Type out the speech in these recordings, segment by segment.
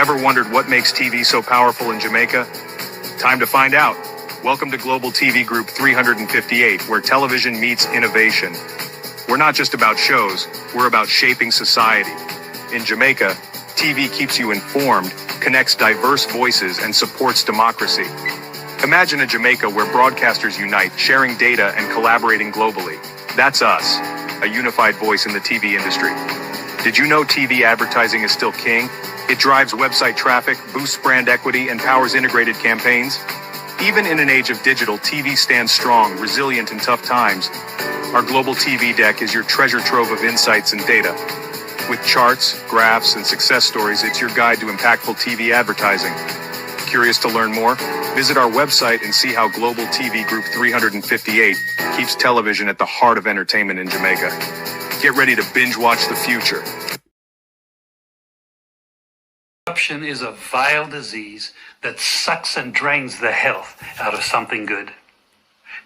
Ever wondered what makes TV so powerful in Jamaica? Time to find out. Welcome to Global TV Group 358, where television meets innovation. We're not just about shows, we're about shaping society. In Jamaica, TV keeps you informed, connects diverse voices, and supports democracy. Imagine a Jamaica where broadcasters unite, sharing data and collaborating globally. That's us, a unified voice in the TV industry. Did you know TV advertising is still king? It drives website traffic, boosts brand equity, and powers integrated campaigns. Even in an age of digital, TV stands strong, resilient in tough times. Our global TV deck is your treasure trove of insights and data. With charts, graphs, and success stories, it's your guide to impactful TV advertising. Curious to learn more? Visit our website and see how Global TV Group 358 keeps television at the heart of entertainment in Jamaica. Get ready to binge watch the future. Corruption is a vile disease that sucks and drains the health out of something good.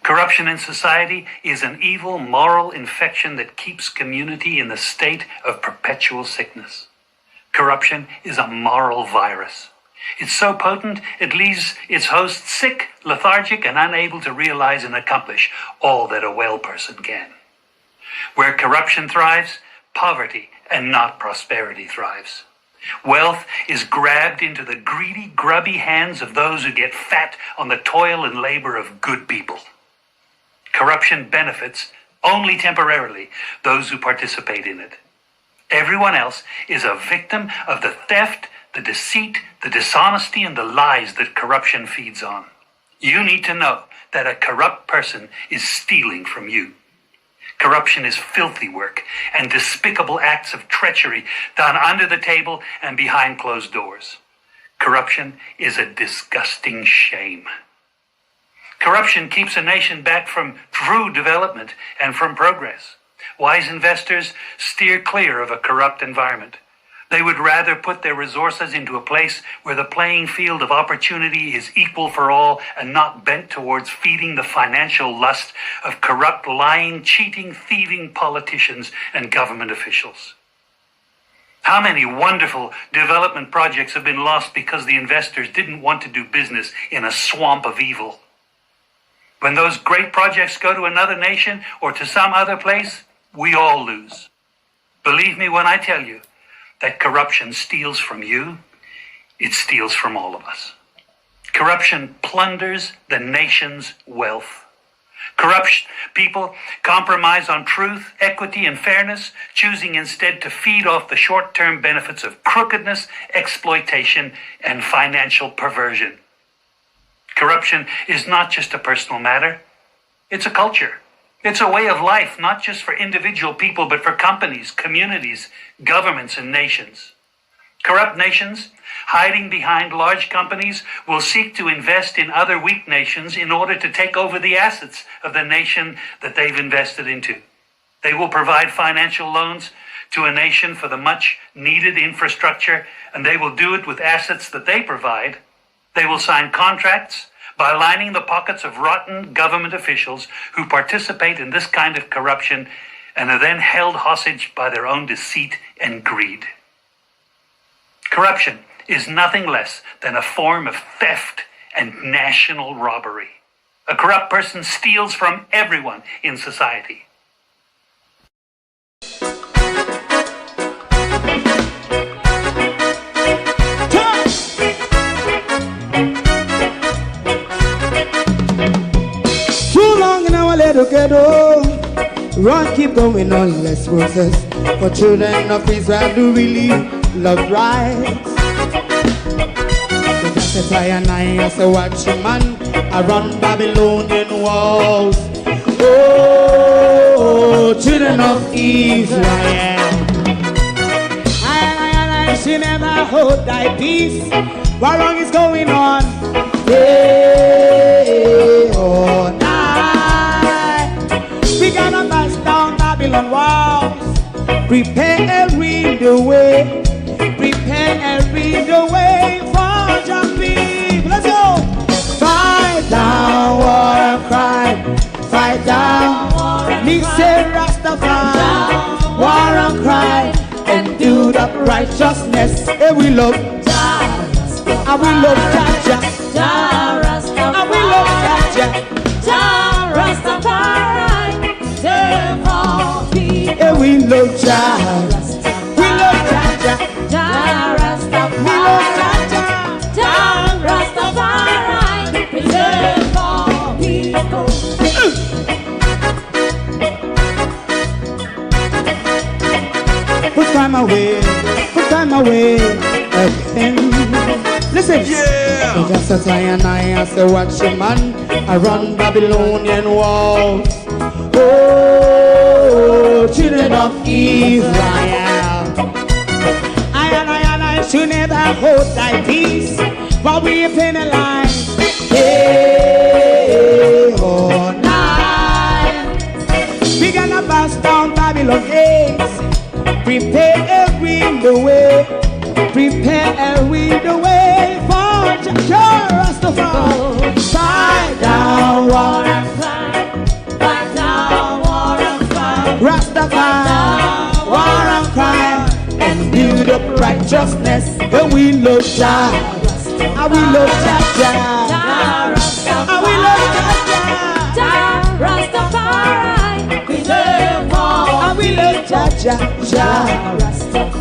Corruption in society is an evil moral infection that keeps community in the state of perpetual sickness. Corruption is a moral virus. It's so potent, it leaves its host sick, lethargic, and unable to realize and accomplish all that a well person can. Where corruption thrives, poverty and not prosperity thrives. Wealth is grabbed into the greedy, grubby hands of those who get fat on the toil and labor of good people. Corruption benefits, only temporarily, those who participate in it. Everyone else is a victim of the theft, the deceit, the dishonesty, and the lies that corruption feeds on. You need to know that a corrupt person is stealing from you. Corruption is filthy work and despicable acts of treachery done under the table and behind closed doors. Corruption is a disgusting shame. Corruption keeps a nation back from true development and from progress. Wise investors steer clear of a corrupt environment. They would rather put their resources into a place where the playing field of opportunity is equal for all and not bent towards feeding the financial lust of corrupt, lying, cheating, thieving politicians and government officials. How many wonderful development projects have been lost because the investors didn't want to do business in a swamp of evil? When those great projects go to another nation or to some other place, we all lose. Believe me when I tell you that corruption steals from you, it steals from all of us. Corruption plunders the nation's wealth. Corrupt people compromise on truth, equity, and fairness, choosing instead to feed off the short-term benefits of crookedness, exploitation, and financial perversion. Corruption is not just a personal matter, it's a culture. It's a way of life, not just for individual people, but for companies, communities, governments, and nations. Corrupt nations, hiding behind large companies, will seek to invest in other weak nations in order to take over the assets of the nation that they've invested into. They will provide financial loans to a nation for the much-needed infrastructure, and they will do it with assets that they provide. They will sign contracts by lining the pockets of rotten government officials who participate in this kind of corruption and are then held hostage by their own deceit and greed. Corruption is nothing less than a form of theft and national robbery. A corrupt person steals from everyone in society. Ghetto, run, keep going on, less process. For children of Israel do really love rights. So just a and I as a watchman around Babylonian walls. Oh, children of Israel, I she never hold thy peace. What wrong is going on? Day or night. We gotta bust down Babylon walls. Prepare and read the way. Prepare and read the way for your people. Let's go. Fight down, war and crime. Fight down, me say Rastafari. War and crime and do the righteousness. Hey, we love. I will love Jaja, Jah Rastafari. I will love Jaja, Jah Rastafari. Save all people. Yeah, we love Jah. We love Jaja, Jah Rastafari. We love Jaja, Jah Rastafari. Preserve all people. Put time away again. Listen, yeah. Just a tie and I say watch a man around Babylonian walls. Oh, children of Israel, I should never hold thy peace, but we penalize day or night. We gonna bust down Babylon gates. Prepare the way, prepare the way for Jah Rastafari. Fight down war and crime, fight down war and crime. Rastafari, war and crime, and build up righteousness. And we love Jah, and we love Jah, and we love Jah Rastafari. Preserve all, and we love Jah,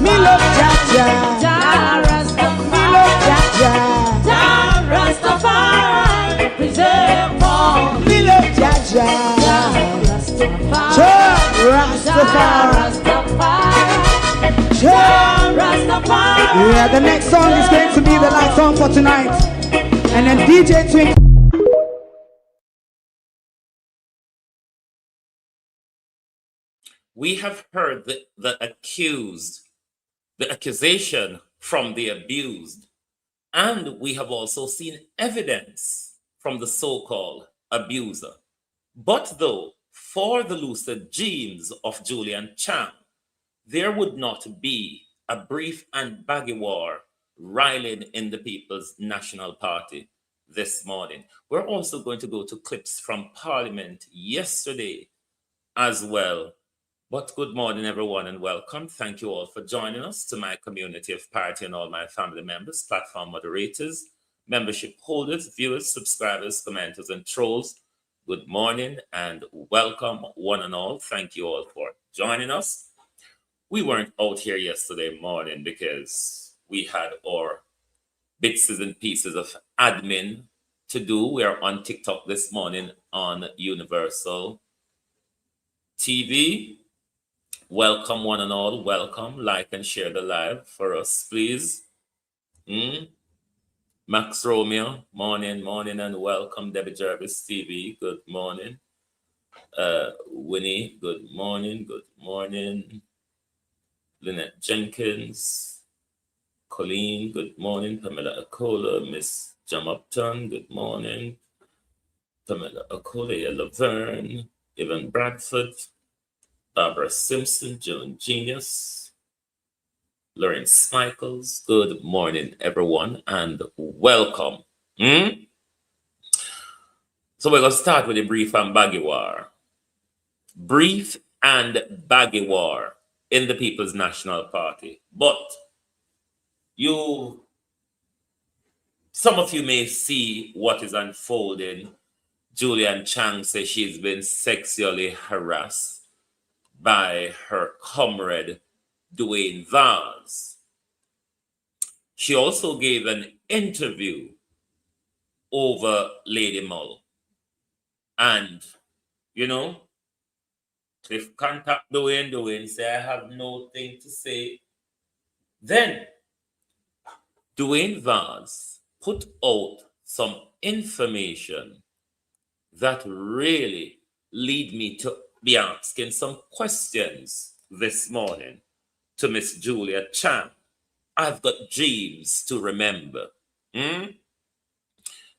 me love Jah, Jah Rastafari. Me love Jah, Jah Rastafari. Preserve all. Me love Jah, Jah Rastafari. Jah Rastafari. Yeah, the next song is going to be the last song for tonight, and then DJ Twink. We have heard the accusation from the abused, and we have also seen evidence from the so-called abuser. But though, for the lucid dreams of Julian Chang, there would not be a brief and baggy war riling in the People's National Party this morning. We're also going to go to clips from Parliament yesterday as well. But good morning, everyone, and welcome. Thank you all for joining us, to my community of party and all my family members, platform moderators, membership holders, viewers, subscribers, commenters, and trolls. Good morning and welcome, one and all. Thank you all for joining us. We weren't out here yesterday morning because we had our bits and pieces of admin to do. We are on TikTok this morning on Universal TV. Welcome, one and all. Welcome. Like and share the live for us, please. Max Romeo, morning, and welcome. Debbie Jarvis TV, good morning. Winnie, good morning. Lynette Jenkins, Colleen, good morning. Pamela Akola, Miss Jam Upton, good morning. Pamela Akola, Laverne, Evan Bradford, Barbara Simpson, Joan Genius, Lawrence Michaels. Good morning, everyone, and welcome. So we're going to start with a brief and baggy war. Brief and baggy war in the People's National Party. But some of you may see what is unfolding. Julian Chang says she's been sexually harassed by her comrade Dwayne Vaz. She also gave an interview over Lady Mull. And, if contact Dwayne say, I have no thing to say, then Dwayne Vaz put out some information that really lead me to be asking some questions this morning to Miss Julia Chang. I've got dreams to remember.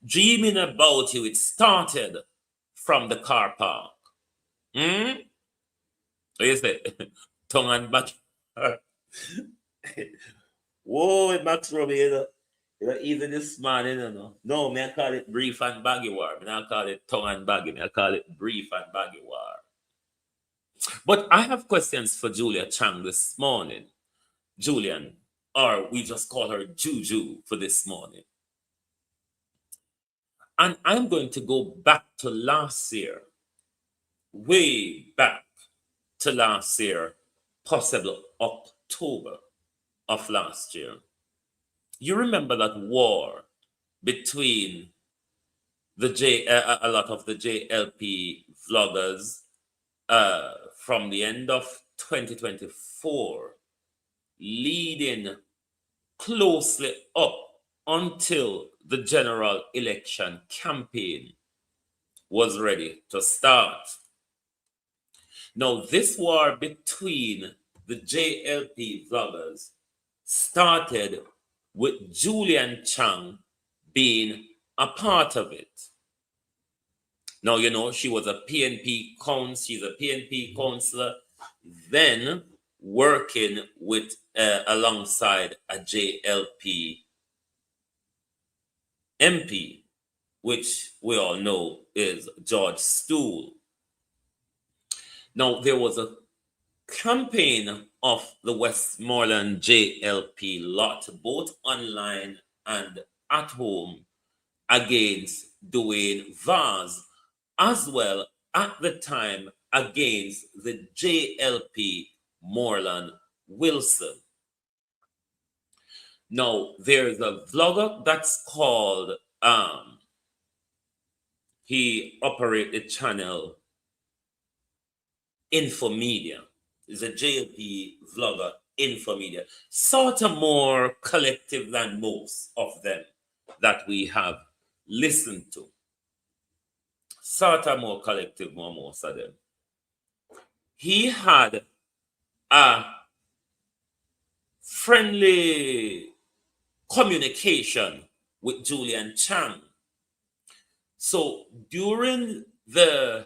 Dreaming about you, it started from the car park. What is it? Tongue and back. Whoa, Max Romeo, you're easy this morning, No, me I call it brief and baggy war. Me I call it tongue and baggy. Me I call it brief and baggy war. But I have questions for Julia Chang this morning. Julian, or we just call her Juju for this morning. And I'm going to go back to last year, way back to last year, possibly October of last year. You remember that war between a lot of the JLP vloggers from the end of 2024, leading closely up until the general election campaign was ready to start. Now, this war between the JLP vloggers started with Julian Chang being a part of it. Now, you know, she was a PNP she's a PNP counselor, then working with alongside a JLP MP, which we all know is George Stool. Now, there was a campaign of the Westmoreland JLP lot, both online and at home, against Dwayne Vaz, as well at the time against the JLP Moreland Wilson. Now, there's a vlogger that's called, he operates the channel Infomedia. Is a JLP vlogger, Infomedia. Sort of more collective than most of them that we have listened to. Sort of more collective than most of them. He had a friendly communication with Julian Chang. So during the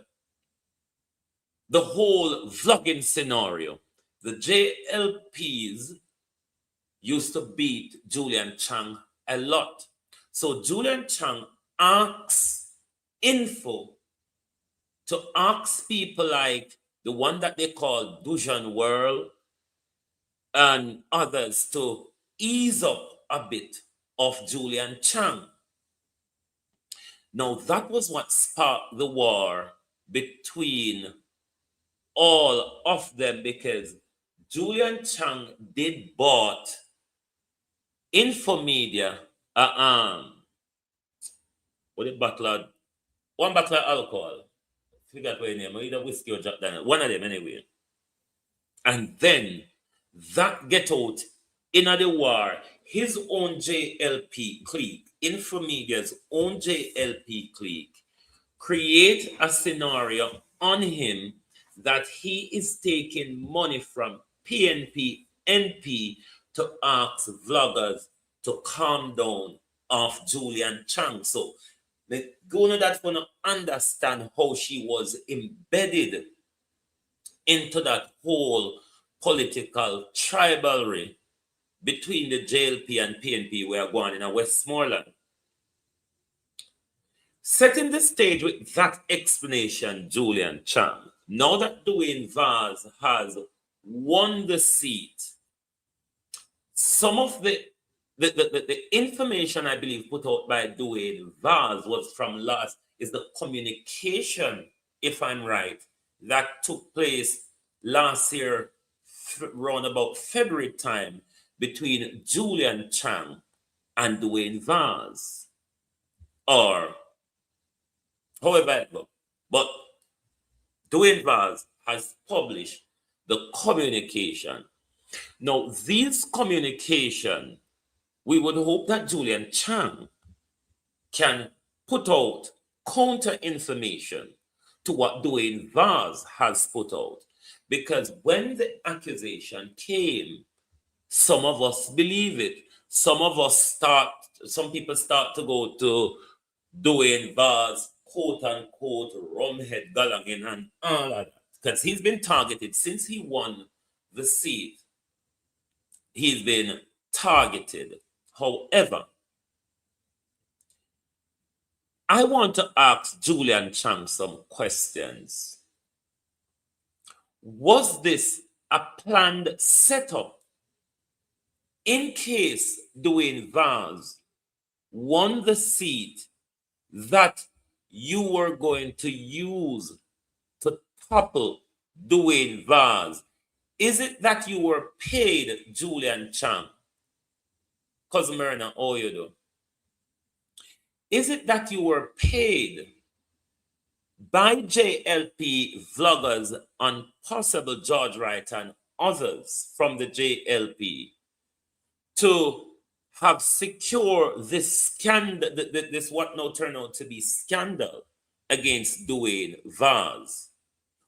whole vlogging scenario, the JLPs used to beat Julian Chang a lot. So Julian Chang asks Info to ask people like the one that they call Dujan World and others to ease up a bit of Julian Chang. Now, that was what sparked the war between all of them, because Julian Chang did bought Infomedia one bottle of alcohol. I forgot what your name, either whiskey or Jack Daniel, one of them anyway. And then that get out in the war, his own JLP clique, Infomedia's own JLP clique, create a scenario on him that he is taking money from PNP NP to ask vloggers to calm down of Julian Chang. So go on that for to understand how she was embedded into that whole political tribalry between the JLP and PNP we are going in a Westmoreland. Setting the stage with that explanation, Julian Chang, now that Dwayne Vaz has won the seat, some of the information I believe put out by Dwayne Vaz was from is the communication, if I'm right, that took place last year around about February time between Julian Chang and Dwayne Vaz, or however, but Dwayne Vaz has published the communication. Now, this communication, we would hope that Julian Chang can put out counter information to what Dwayne Vaz has put out. Because when the accusation came, some of us believe it. Some people start to go to Dwayne Vaz, quote unquote, rumhead galangin and all of that. Because he's been targeted since he won the seat. He's been targeted. However, I want to ask Julian Chang some questions. Was this a planned setup in case Dwayne Vaz won the seat that you were going to use to topple Dwayne Vaz? Is it that you were paid, Julian Chang? Cousin Myrna, oh, you do. Is it that you were paid by JLP vloggers on possible George Wright and others from the JLP to have secure this scandal, this what now turned out to be scandal against Dwayne Vaz?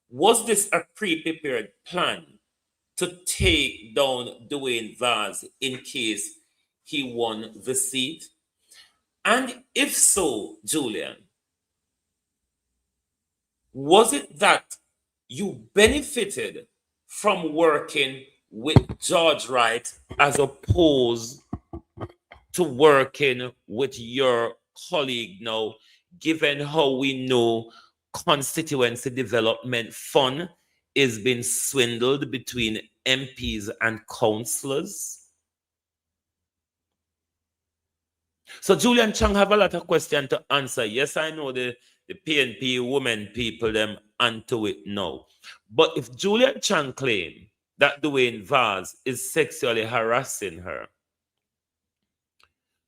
Was this a pre-prepared plan to take down Dwayne Vaz in case he won the seat? And if so, Julian, was it that you benefited from working with George Wright as opposed to working with your colleague now, given how we know constituency development fund is being swindled between MPs and councillors? So Julian Chang have a lot of questions to answer. Yes, I know the PNP women people them onto it now. But if Julian Chang claim that Dwayne Vaz is sexually harassing her,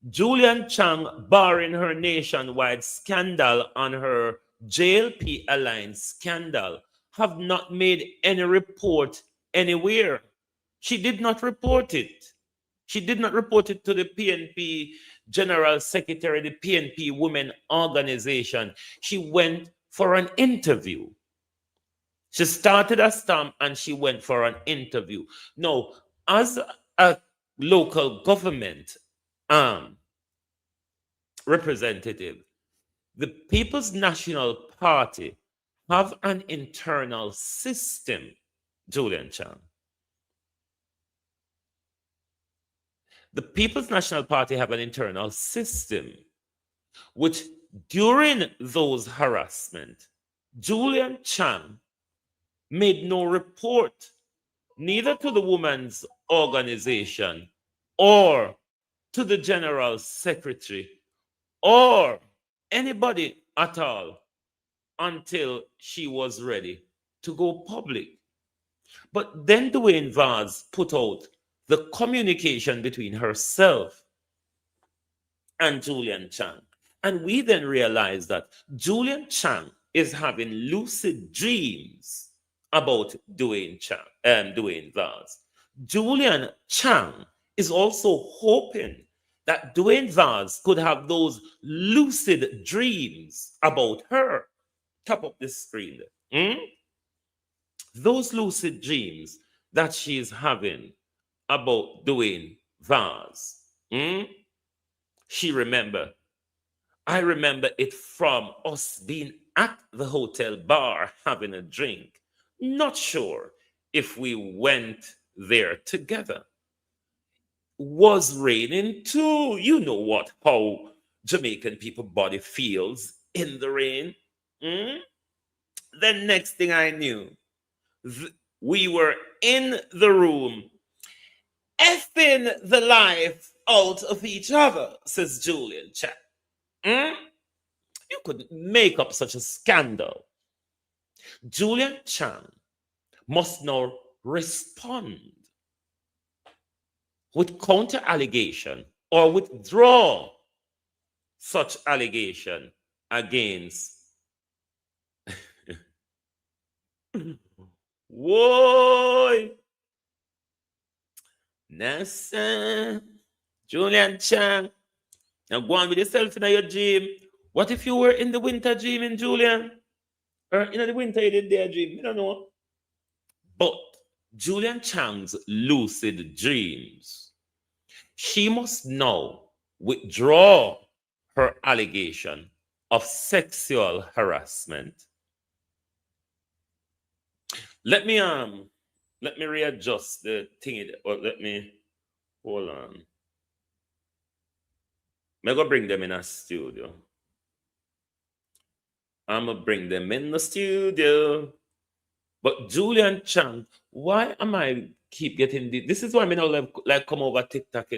Julian Chang barring her nationwide scandal on her JLP Alliance scandal have not made any report anywhere. She did not report it. She did not report it to the PNP General Secretary, the PNP Women Organization. She went for an interview. She started a stamp and she went for an interview. Now, as a local government representative, the People's National Party have an internal system, Julian Chang. The People's National Party have an internal system which, during those harassment, Julian Chang made no report, neither to the women's organization or to the general secretary or anybody at all until she was ready to go public. But then Dwayne Vaz put out the communication between herself and Julian Chang. And we then realized that Julian Chang is having lucid dreams about Dwayne Vaz. Julian Chang is also hoping that Dwayne Vaz could have those lucid dreams about her. Top of the screen. Those lucid dreams that she is having about Dwayne Vaz. I remember it from us being at the hotel bar having a drink. Not sure if we went there together. Was raining too. You know how Jamaican people body feels in the rain. The next thing I knew, we were in the room effing the life out of each other, says Julian Chang. You couldn't make up such a scandal. Julian Chang must now respond with counter allegation or withdraw such allegation against Whoa! Nessa, Julian Chang. Now go on with yourself in your dream. What if you were in the winter dreaming, Julian? Or in the winter you did their dream? You don't know. But Julian Chang's lucid dreams, she must now withdraw her allegation of sexual harassment. Let me readjust the thing, or let me hold on. I'm gonna bring them in a studio. I'm gonna bring them in the studio. But Julian Chang, why am I keep getting this? This is why I mean like come over TikTok,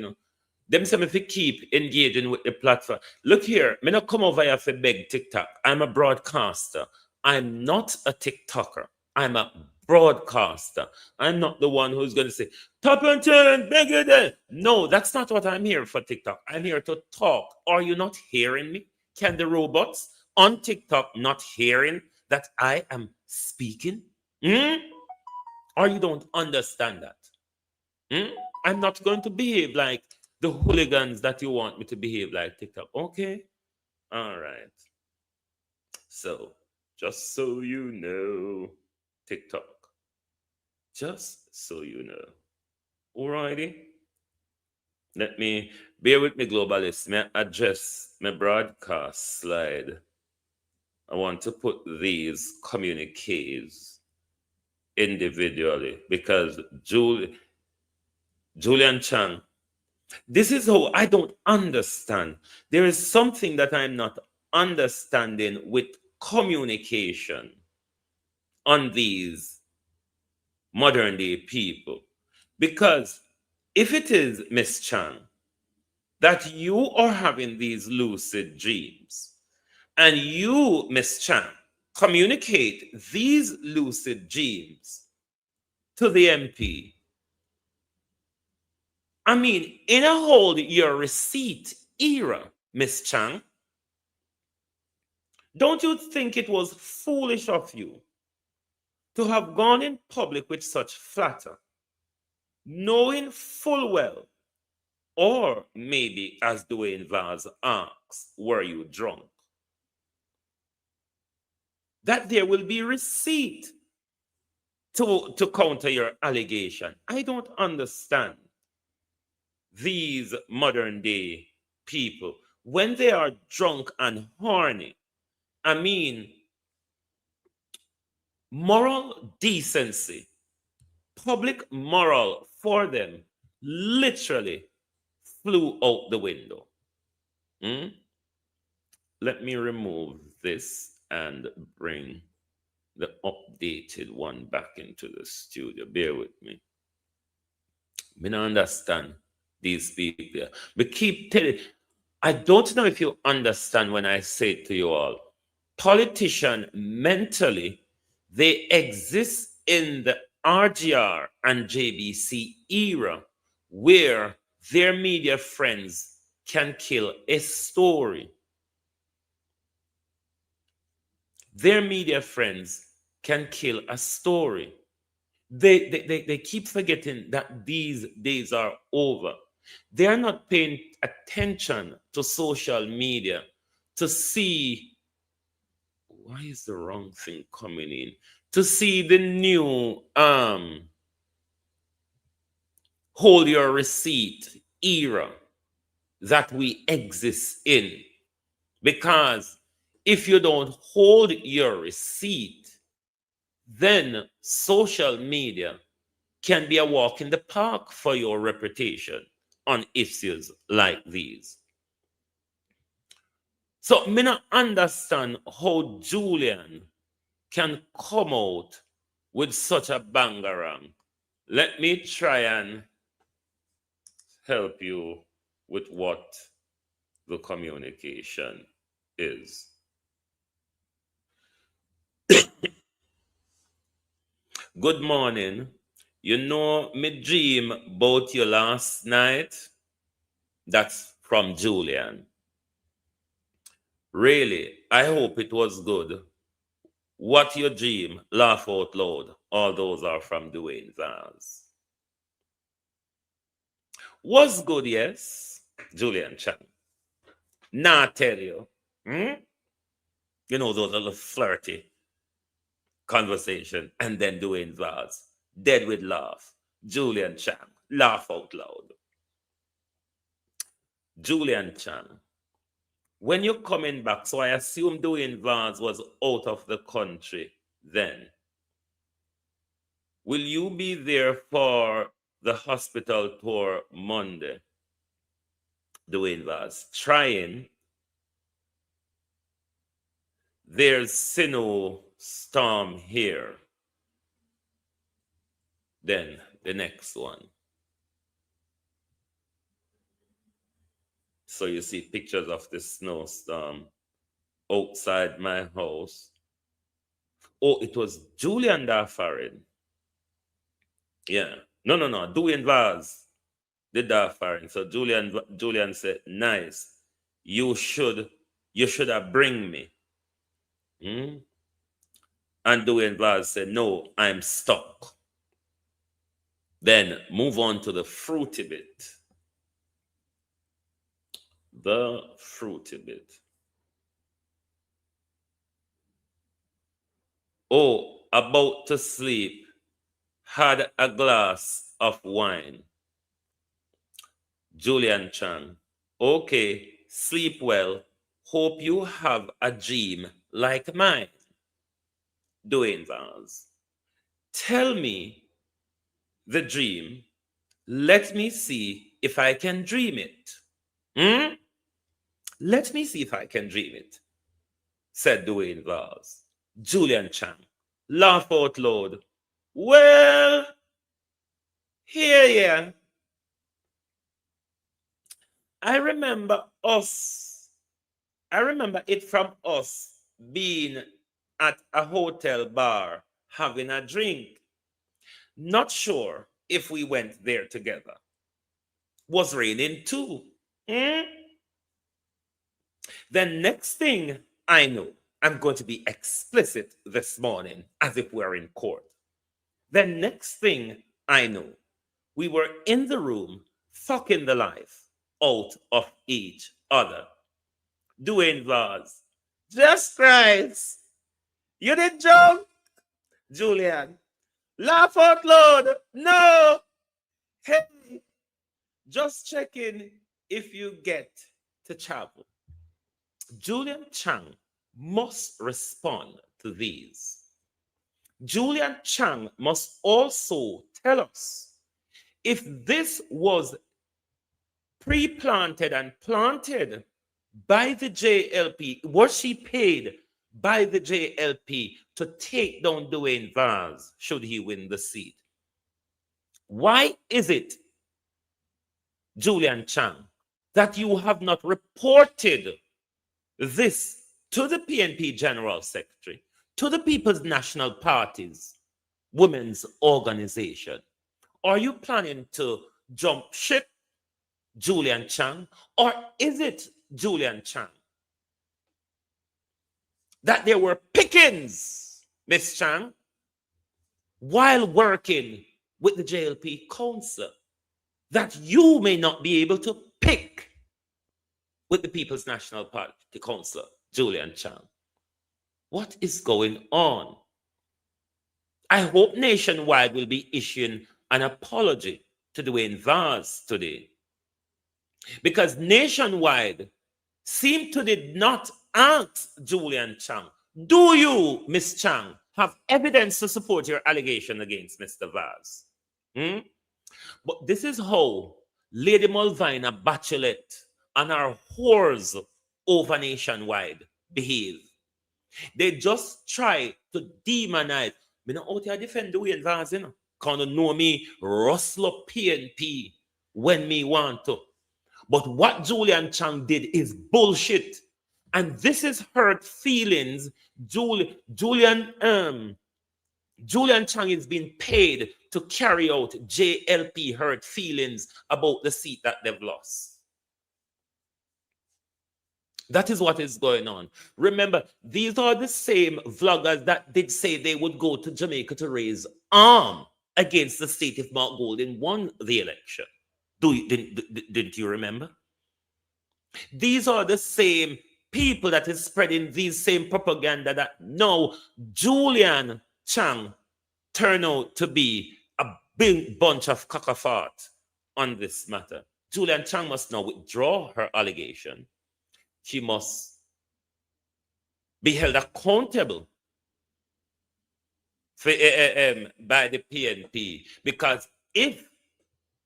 Them say me fi keep engaging with the platform. Look here, me not come over here for beg TikTok. I'm a broadcaster. I'm not a TikToker. I'm a broadcaster. I'm not the one who's going to say, top and 10, beg it then. No, that's not what I'm here for TikTok. I'm here to talk. Are you not hearing me? Can the robots on TikTok not hearing that I am speaking? Or you don't understand that? I'm not going to behave like the hooligans that you want me to behave like TikTok. Okay. All right. So, just so you know, TikTok. Just so you know. Alrighty. Let me bear with me, globalists. May I address my broadcast slide. I want to put these communiques individually because Julian Chang, this is how I don't understand. There is something that I'm not understanding with communication on these modern day people. Because if it is, Miss Chang, that you are having these lucid dreams, and you, Miss Chang, communicate these lucid dreams to the MP, I mean, in a hold your receipt era, Miss Chang, don't you think it was foolish of you to have gone in public with such flatter, knowing full well, or maybe as Dwayne Vaz asks, were you drunk? That there will be receipt to counter your allegation. I don't understand these modern day people when they are drunk and horny. I mean, moral decency, public moral for them literally flew out the window. Let me remove this and bring the updated one back into the studio. Bear with me. I don't understand these people. We keep telling, I don't know if you understand when I say to you all, politicians mentally, they exist in the RGR and JBC era where their media friends can kill a story. Their media friends can kill a story. They keep forgetting that these days are over. They are not paying attention to social media to see why is the wrong thing coming in, to see the new hold your receipt era that we exist in. Because if you don't hold your receipt, then social media can be a walk in the park for your reputation on issues like these. So me not understand how Julian can come out with such a bangarang. Let me try and help you with what the communication is. Good morning. You know me dream about you last night? That's from Julian. Really, I hope it was good. What you dream, laugh out loud. All those are from Dwayne Vaz. Was good, yes, Julian Chan. Nah, tell you. You know, those little flirty conversation. And then Dwayne Vaz, dead with laugh. Julian Chan, laugh out loud. Julian Chan, when you're coming back, so I assume Dwayne Vaz was out of the country then. Will you be there for the hospital tour Monday? Dwayne Vaz, trying. There's Sino storm here. Then the next one. So you see pictures of the snowstorm outside my house. Oh, it was Julian Darfarin. Yeah. No. Dwayne Vaz did Darfarin. So Julian said, nice. You should have bring me. Hmm? And Dwayne Vaz said, no, I'm stuck. Then move on to the fruity bit. The fruity bit. Oh, about to sleep, had a glass of wine. Julian Chang. Okay, sleep well. Hope you have a dream like mine. Dwayne Vaz. Tell me the dream. Let me see if I can dream it. Hmm? Let me see if I can dream it, said Dwayne Vaz. Julian Chang. Laugh out loud. Well, yeah. I remember it from us being at a hotel bar having a drink. Not sure if we went there together. Was raining too. Hmm? The next thing I know, I'm going to be explicit this morning as if we're in court. The next thing I know, we were in the room fucking the life out of each other. Dwayne Vaz. Just Christ. You did joke? Julian. Laugh out loud. No. Hey, just checking if you get to travel. Julian Chang must respond to these. Julian Chang must also tell us if this was pre-planted and planted by the JLP. Was she paid by the JLP to take down Dwayne Vaz should he win the seat? Why is it, Julian Chang, that you have not reported this to the PNP General Secretary, to the People's National Party's women's organization? Are you planning to jump ship, Julian Chang? Or is it, Julian Chang, that there were pickings, Miss Chang, while working with the JLP council, that you may not be able to pick with the People's National Party council, Julian Chang? What is going on? I hope Nationwide will be issuing an apology to Dwayne Vaz today, because Nationwide seemed to did not ask Julian Chang, do you, Miss Chang, have evidence to support your allegation against Mr. Vaz? But this is how Lady Mulvina Bachelet and her whores over Nationwide behave. They just try to demonize. Me not out here defend Dwayne Vaz, you know. Can't know me rustle up PNP when me want to. But what Julian Chang did is bullshit. And this is hurt feelings. Julian Chang is being paid to carry out JLP hurt feelings about the seat that they've lost. That is what is going on. Remember, these are the same vloggers that did say they would go to Jamaica to raise arm against the state if Mark Golding won the election. Didn't you remember? These are the same people that is spreading these same propaganda that now Julian Chang turned out to be a big bunch of cockafart on this matter. Julian Chang must now withdraw her allegation. She must be held accountable for, by the PNP, because if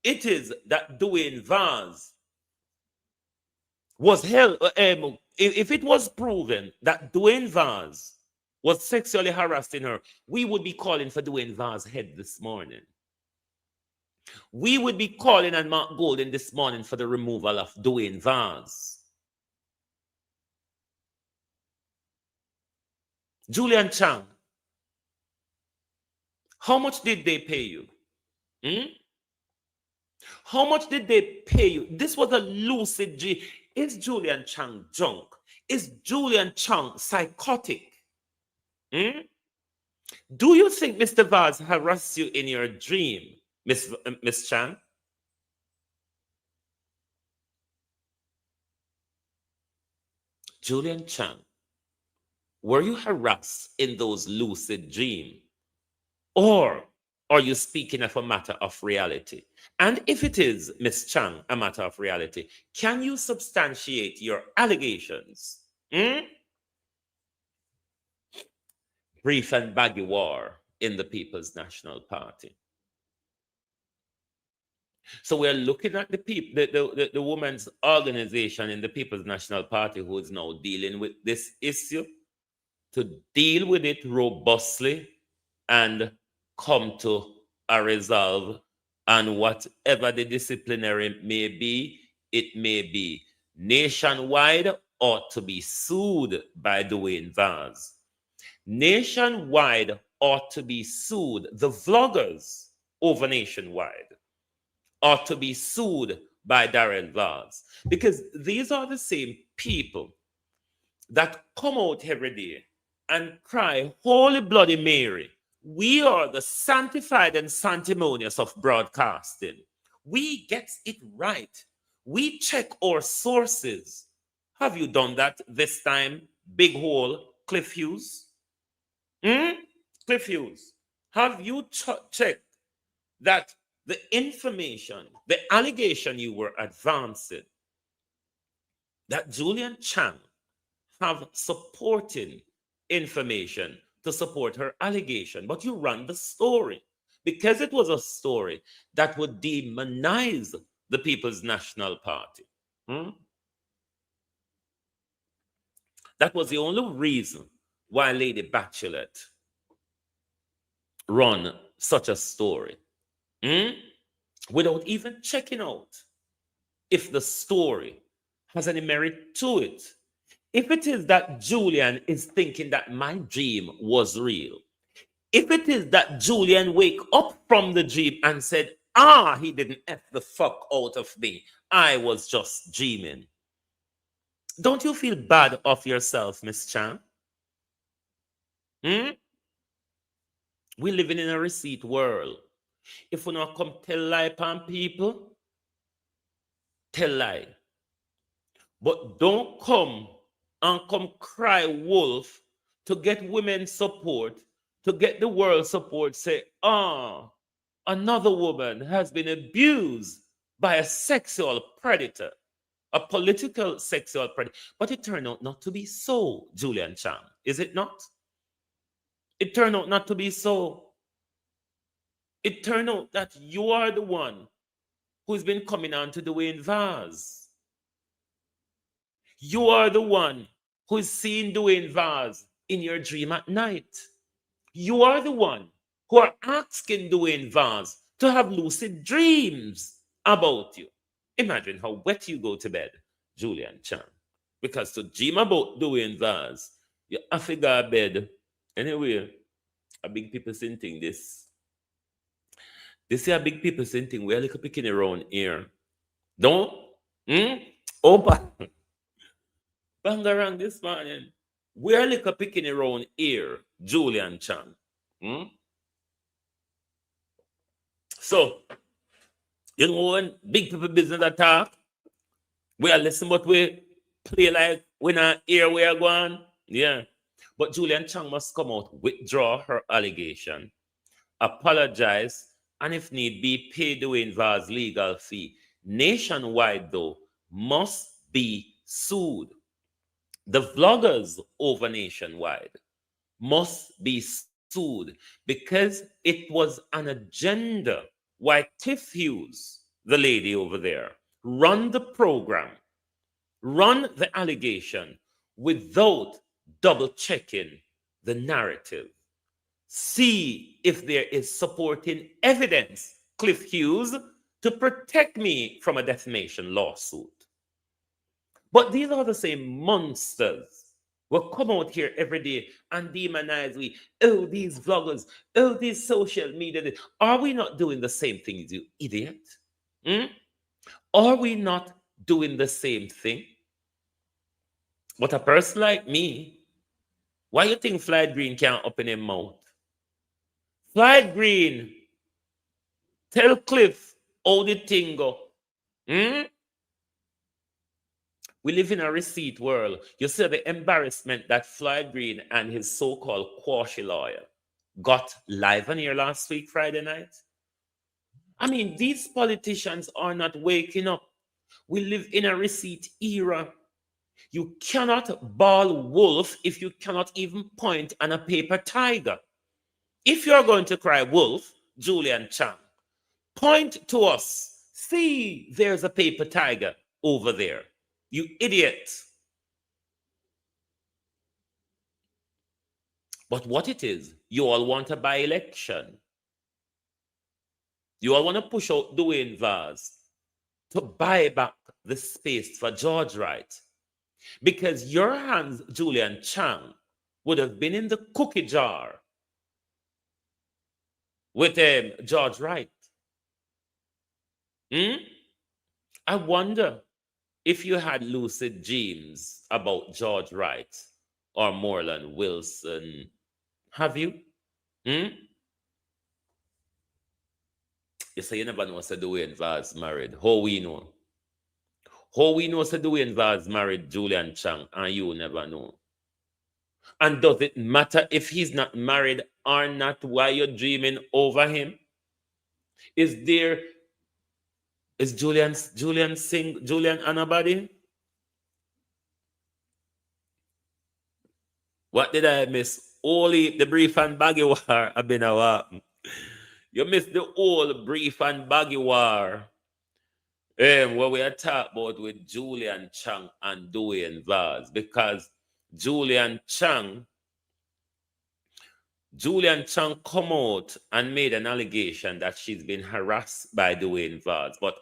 it is that Dwayne Vaz was held, if it was proven that Dwayne Vaz was sexually harassing her, we would be calling for Dwayne Vaz's head this morning. We would be calling on Mark Golden this morning for the removal of Dwayne Vaz. Julian Chang, how much did they pay you? How much did they pay you? This was a lucid dream. Is Julian Chang drunk? Is Julian Chang psychotic? Do you think Mr. Vaz harassed you in your dream, Miss Chang? Julian Chang, were you harassed in those lucid dreams? Or are you speaking of a matter of reality? And if it is, Miss Chang, a matter of reality, can you substantiate your allegations? Brief and baggy war in the People's National Party. So we're looking at the people, the women's organization in the People's National Party who is now dealing with this issue to deal with it robustly and come to a resolve, and whatever the disciplinary may be, it may be nationwide ought to be sued by Dwayne Vaz. Nationwide ought to be sued. The vloggers over nationwide ought to be sued by Darren Vaz, because these are the same people that come out every day and cry, Holy Bloody Mary, we are the sanctified and sanctimonious of broadcasting. We get it right. We check our sources. Have you done that this time, Big Hole, Cliff Hughes? Cliff Hughes, have you checked that the information, the allegation you were advancing, that Julian Chang have supporting information to support her allegation, but you ran the story because it was a story that would demonize the People's National Party. That was the only reason why Lady Bachelet run such a story, without even checking out if the story has any merit to it. If it is that Julian is thinking that my dream was real, if it is that Julian wake up from the dream and said, he didn't F the fuck out of me, I was just dreaming, don't you feel bad of yourself, Miss Chan? We're living in a receipt world. If we not come tell lie upon people, tell lie. But don't come and come cry wolf to get women support, to get the world support, say, another woman has been abused by a sexual predator, a political sexual predator. But it turned out not to be so, Julian Chang, is it not? It turned out not to be so. It turned out that you are the one who's been coming on to Dwayne Vaz. You are the one who's seeing Dwayne Vaz in your dream at night. You are the one who are asking Dwayne Vaz to have lucid dreams about you. Imagine how wet you go to bed, Julian Chan. Because to dream about Dwayne Vaz, you have to go to bed. Anyway, a big people saying thing this. This is a big people saying thing. We're like a picking around here. Don't? Open. Bangarang this morning. We're like a picking around here, Julian Chan. So, you know when big people business attack, we are listening, but we play like we're not here, we are going. Yeah. But Julian Chang must come out, withdraw her allegation, apologize, and if need be, pay Dwayne Vaz legal fee. Nationwide, though, must be sued. The vloggers over nationwide must be sued because it was an agenda why Tiff Hughes, the lady over there, run the program, run the allegation without double checking the narrative. See if there is supporting evidence Cliff Hughes to protect me from a defamation lawsuit. But these are the same monsters will come out here every day and demonize we. Oh, these vloggers. Oh, these social media. Are we not doing the same things, you idiot? Hmm? Are we not doing the same thing? But a person like me, why you think Floyd Green can't open his mouth? Floyd Green, tell Cliff how the thing go. Hmm? We live in a receipt world. You see the embarrassment that Floyd Green and his so-called quasi lawyer got live on here last week, Friday night. I mean, these politicians are not waking up. We live in a receipt era. You cannot ball wolf if you cannot even point on a paper tiger. If you're going to cry wolf, Julian Chang, point to us. See, there's a paper tiger over there. You idiot. But what it is, you all want a by-election. You all want to push out Dwayne Vaz to buy back the space for George Wright. Because your hands, Julian Chang, would have been in the cookie jar with George Wright. I wonder if you had lucid dreams about George Wright or Moreland Wilson. Have you? You say you never know, say Dwayne Vaz married. How we know? How we know, say Dwayne Vaz married Julian Chang and you never know? And does it matter if he's not married or not? Why you're dreaming over him? Is Julian anybody? What did I miss? Only the brief and baggy war have been a war. You missed the whole brief and baggy war. What we are talking about with Julian Chang and Dwayne Vaz, because Julian Chang come out and made an allegation that she's been harassed by Dwayne Vaz. But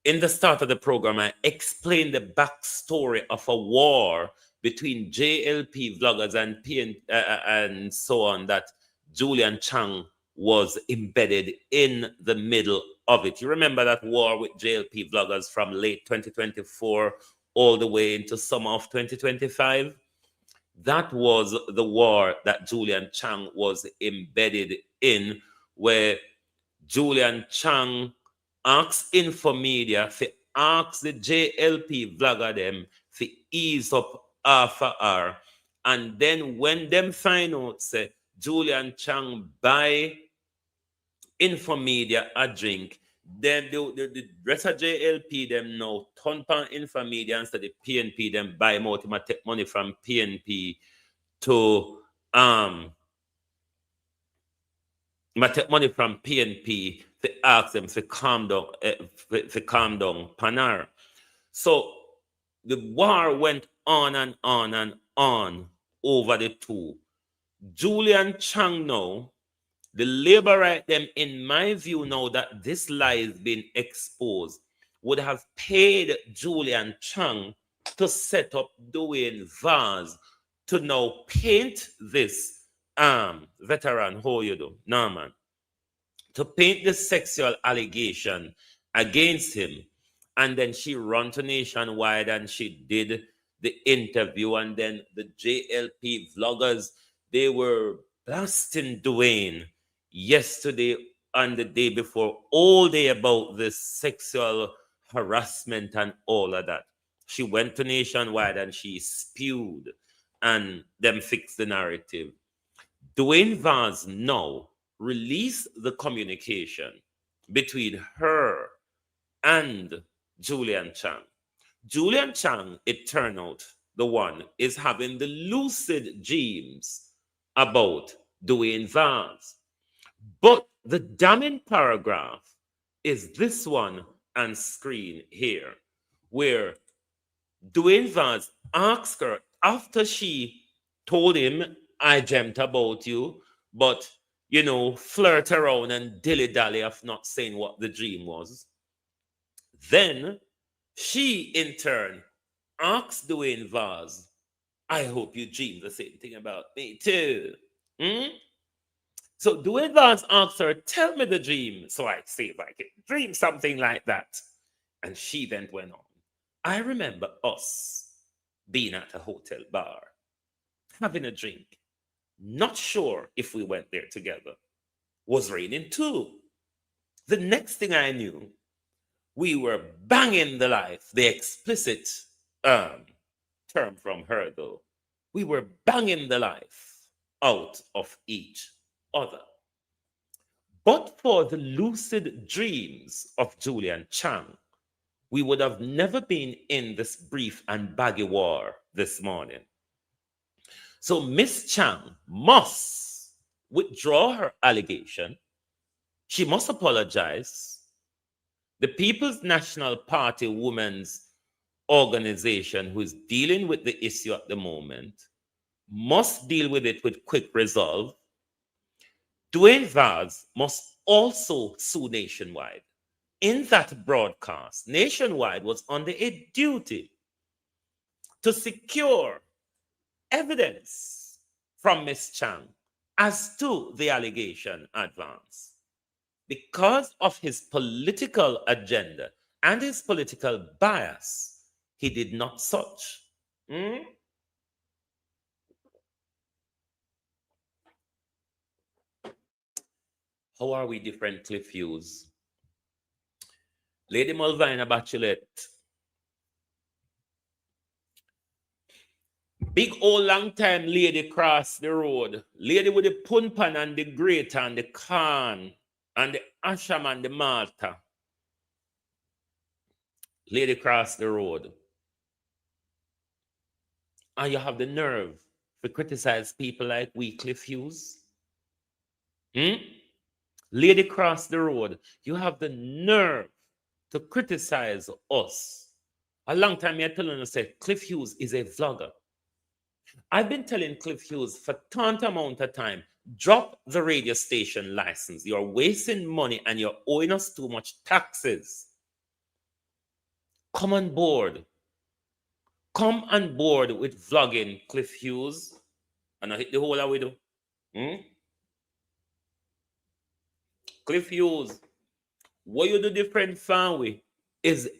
in the start of the program, I explained the backstory of a war between JLP vloggers and so on, that Julian Chang was embedded in the middle of it. You remember that war with JLP vloggers from late 2024 all the way into summer of 2025? That was the war that Julian Chang was embedded in, where Julian Chang asked Infomedia to ask the JLP vlogger them to ease up after her. And then when them find out, say, Julian Chang buy Infomedia a drink, then the rest of JLP them now turn pan Infomedia instead of PNP them buy more to take money from PNP to take money from PNP to ask them to calm down Panar. So the war went on and on and on over the two. Julian Chang now, the labor right them, in my view now that this lie is being exposed, would have paid Julian Chang to set up Dwayne Vaz to now paint this veteran, how you do, no man, to paint this sexual allegation against him. And then she ran to Nationwide and she did the interview, and then the JLP vloggers, they were blasting Dwayne yesterday and the day before all day about this sexual harassment and all of that. She went to Nationwide and she spewed and them fixed the narrative. Dwayne Vaz now released the communication between her and Julian Chang. Julian Chang, it turned out, the one is having the lucid dreams about Dwayne Vaz. But the damning paragraph is this one on screen here, where Dwayne Vaz asks her, after she told him, I dreamt about you, but flirt around and dilly-dally of not saying what the dream was. Then she, in turn, asked Dwayne Vaz, I hope you dream the same thing about me too. Hmm? So Dwayne Vaz asked her, tell me the dream, so I see if I can dream something like that. And she then went on. I remember us being at a hotel bar, having a drink, not sure if we went there together. Was raining too. The next thing I knew, we were banging the life, the explicit term from her though. We were banging the life out of each other. But for the lucid dreams of Julian Chang, we would have never been in this brief and baggy war this morning. So Miss Chang must withdraw her allegation. She must apologize. The People's National Party Women's Organization, who is dealing with the issue at the moment, must deal with it with quick resolve. Dwayne Vaz must also sue Nationwide. In that broadcast, Nationwide was under a duty to secure evidence from Ms. Chang as to the allegation advanced. Because of his political agenda and his political bias, he did not such. How are we different, Cliff Hughes? Lady Malvina Bachelet. Big old long time lady cross the road. Lady with the punpan and the grater and the can and the asham and the malta. Lady cross the road. And you have the nerve to criticize people like we, Cliff Hughes? Lady cross the road. You have the nerve to criticize us. A long time you're telling us that Cliff Hughes is a vlogger. I've been telling Cliff Hughes for tant amount of time, drop the radio station license. You're wasting money and you're owing us too much taxes. Come on board. Come on board with vlogging, Cliff Hughes. And I hit the whole way do. Cliff Hughes, what you do different from we is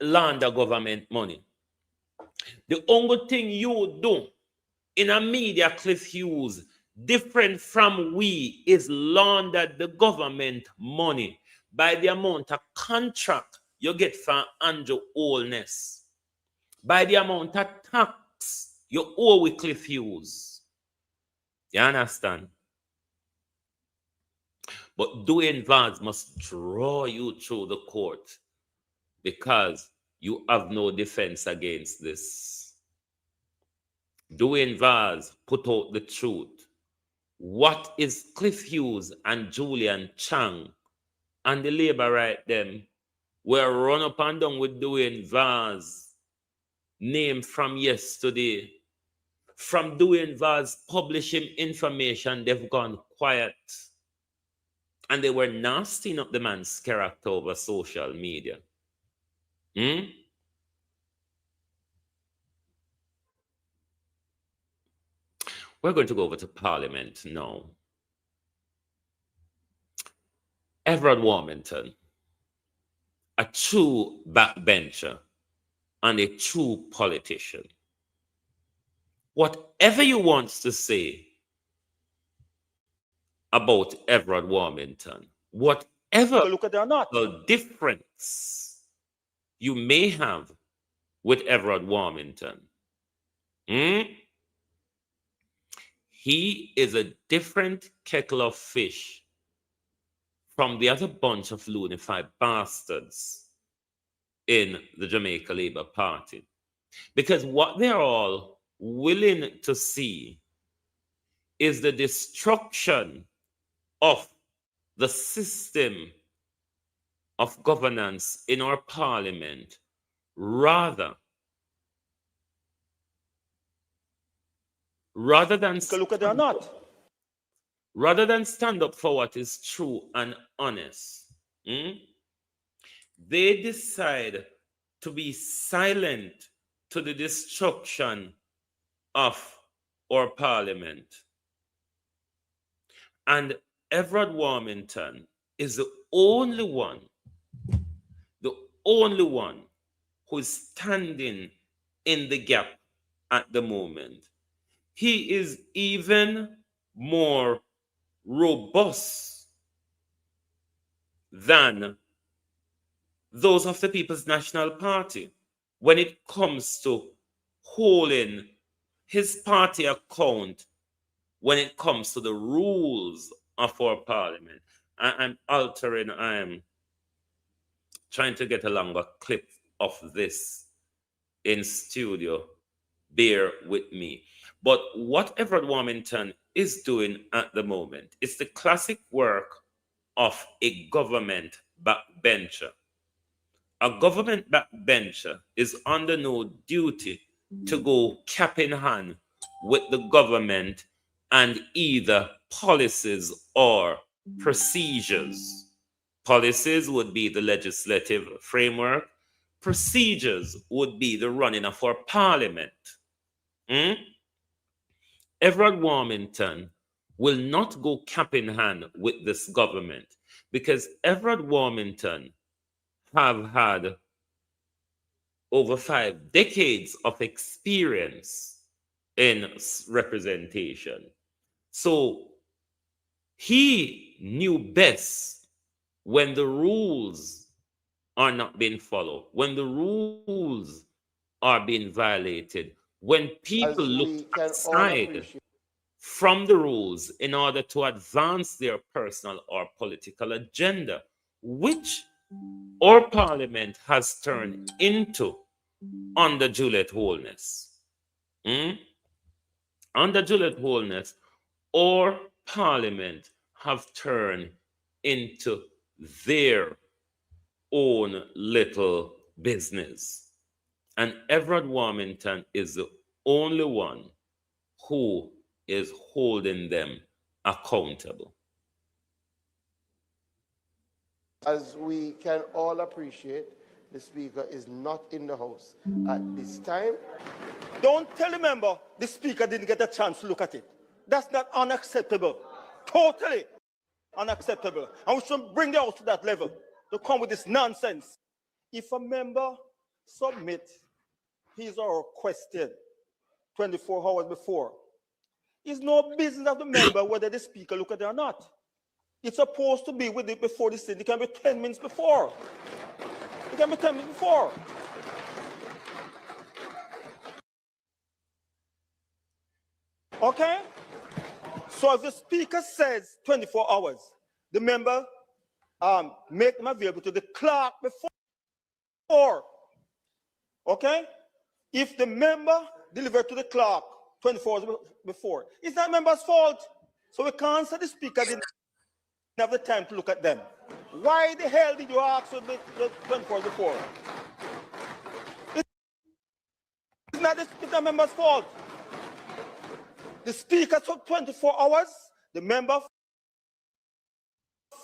launder government money. The only thing you do in a media, Cliff Hughes, different from we is launder the government money by the amount of contract you get from Andrew Holness, by the amount of tax you owe with Cliff Hughes. You understand? But Dwayne Vaz must draw you through the court because you have no defense against this. Dwayne Vaz put out the truth. What is Cliff Hughes and Julian Chang and the labor right them were run up and down with Dwayne Vaz name from yesterday? From Dwayne Vaz publishing information, they've gone quiet. And they were nastying up the man's character over social media. We're going to go over to Parliament now. Everett Warmington, a true backbencher and a true politician. Whatever you want to say about Everett Warmington, whatever Look at it or not. the difference you may have with Everett Warmington, he is a different kettle of fish from the other bunch of loonified bastards in the Jamaica Labour Party. Because what they're all willing to see is the destruction of the system of governance in our parliament rather than Look at it or not. rather than stand up for what is true and honest, they decide to be silent to the destruction of our parliament. And Everett Warmington is the only one who is standing in the gap at the moment. He is even more robust than those of the People's National Party when it comes to holding his party account when it comes to the rules of our parliament. I'm trying to get a longer clip of this in studio. Bear with me. But what Everett Warmington is doing at the moment is the classic work of a government backbencher. A government backbencher is under no duty to go cap in hand with the government and either policies or procedures. Policies would be the legislative framework. Procedures would be the running of our parliament. Everett Warmington will not go cap in hand with this government because Everett Warmington have had over 5 decades of experience in representation. So he knew best when the rules are not being followed, when the rules are being violated, when people look aside from the rules in order to advance their personal or political agenda, which our parliament has turned into under Juliet Holness. Under Juliet Holness, our parliament have turned into their own little business. And Everett Warmington is the only one who is holding them accountable. As we can all appreciate, the Speaker is not in the House at this time. Don't tell the member the Speaker didn't get a chance to look at it. That's not unacceptable. Totally unacceptable. And we should bring the House to that level to come with this nonsense. If a member submit his or her question 24 hours before, it's no business of the member whether the Speaker look at it or not. It's supposed to be with it before the sitting. It can be 10 minutes before. It can be 10 minutes before. Okay? So if the Speaker says 24 hours, the member make them available to the clerk before. Okay? If the member delivered to the clerk 24 hours before, it's that member's fault. So we can't say the Speaker didn't have the time to look at them. Why the hell did you ask for the 24 hours before? It's not the member's fault. The Speaker took 24 hours. The member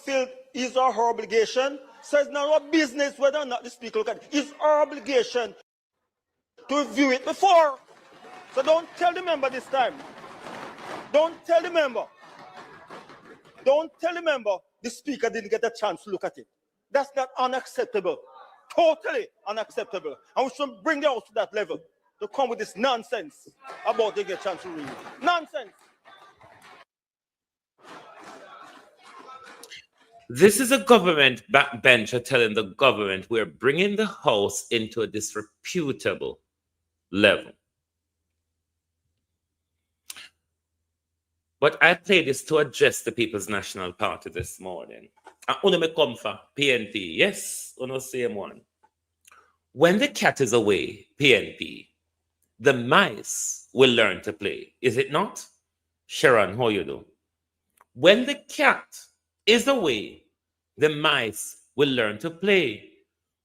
filled his or her obligation. So it's not our business whether or not the Speaker look at it. It's our obligation to review it before. So don't tell the member this time. Don't tell the member. Don't tell the member the Speaker didn't get a chance to look at it. That's not unacceptable. Totally unacceptable. And we should bring the House to that level to come with this nonsense about they get a chance to read it. Nonsense. This is a government backbencher telling the government we're bringing the House into a disreputable level. But I play this to address the People's National Party this morning. Uno me come for PNP. Yes, uno same one. When the cat is away, PNP, the mice will learn to play. Is it not? Sharon, how you do? When the cat is away, the mice will learn to play.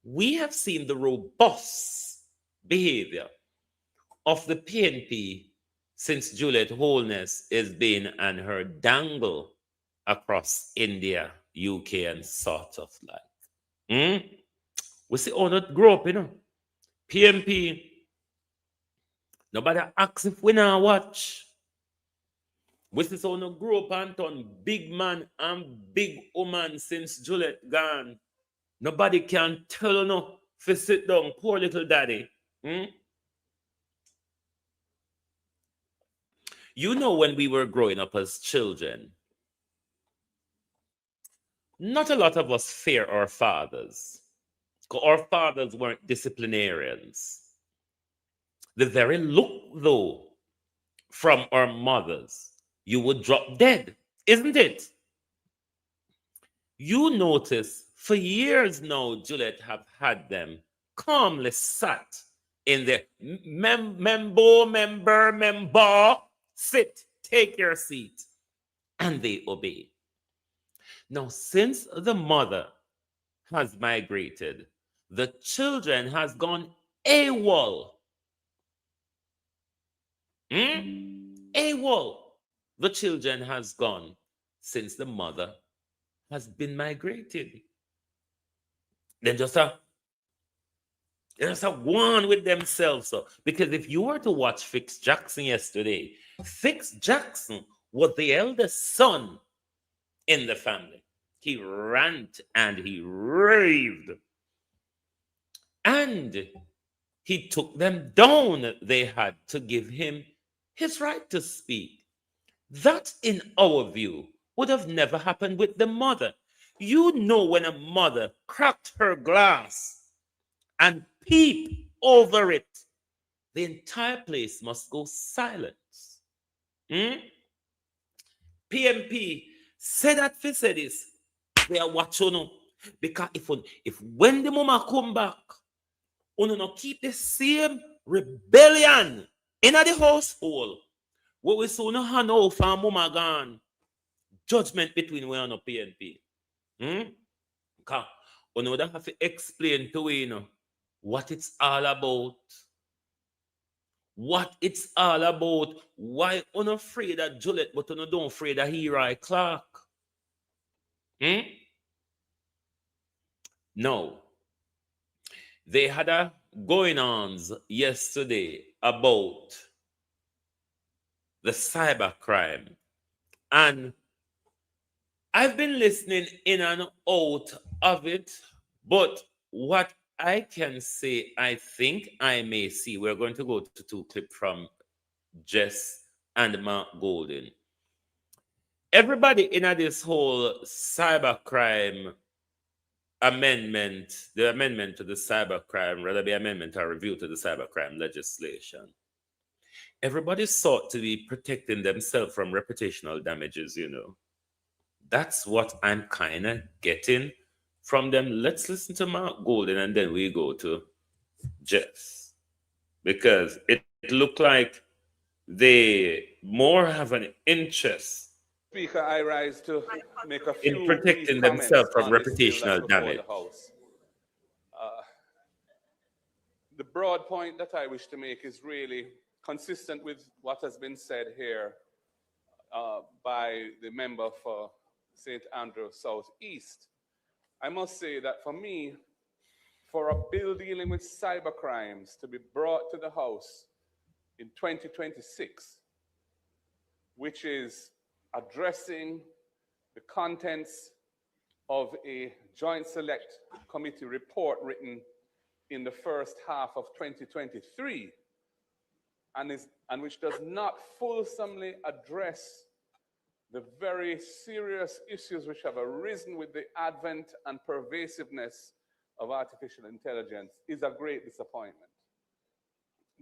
We have seen the robust behavior of the PNP since Juliet Holness is being and her dangle across India, UK, and sort of like. We see all that grow up, PMP. Nobody asks if we now watch. We see so no grow up and turn big man and big woman since Juliet gone. Nobody can tell you no to sit down, poor little daddy. You know, when we were growing up as children, not a lot of us fear our fathers. 'Cause our fathers weren't disciplinarians. The very look, though, from our mothers, you would drop dead, isn't it? You notice for years now, Juliet have had them calmly sat in their member, sit, take your seat, and they obey. Now, since the mother has migrated, the children has gone AWOL. AWOL. The children has gone since the mother has been migrated. Then just a one with themselves. So, because if you were to watch Fix Jackson yesterday, Fix Jackson was the eldest son in the family. He ranted and he raved. And he took them down. They had to give him his right to speak. That, in our view, would have never happened with the mother. You know, when a mother cracked her glass and peep over it, the entire place must go silent. PMP said that for say this. They are watching, because if when the mama come back, not keep the same rebellion in the household, what we saw no hand out for mama gone. Judgment between we and the PNP. Because we have to explain to we what it's all about. What it's all about. Why you're not afraid of Juliet, but you're not afraid of Hero Clark. No. They had a going-ons yesterday about the cybercrime. And I've been listening in and out of it, but what I can say, I think I may see, we're going to go to two clips from Jess and Mark Golden. Everybody in this whole cybercrime amendment, the amendment to the cybercrime, rather be amendment or review to the cybercrime legislation, everybody sought to be protecting themselves from reputational damages, That's what I'm kind of getting from them. Let's listen to Mark Golden and then we go to Jeff. Because it looked like they more have an interest Speaker, I rise to make a few in protecting themselves from reputational damage. The broad point that I wish to make is really consistent with what has been said here by the member for St. Andrew Southeast. I must say that for me, for a bill dealing with cyber crimes to be brought to the House in 2026, which is addressing the contents of a joint select committee report written in the first half of 2023, and which does not fulsomely address the very serious issues which have arisen with the advent and pervasiveness of artificial intelligence, is a great disappointment.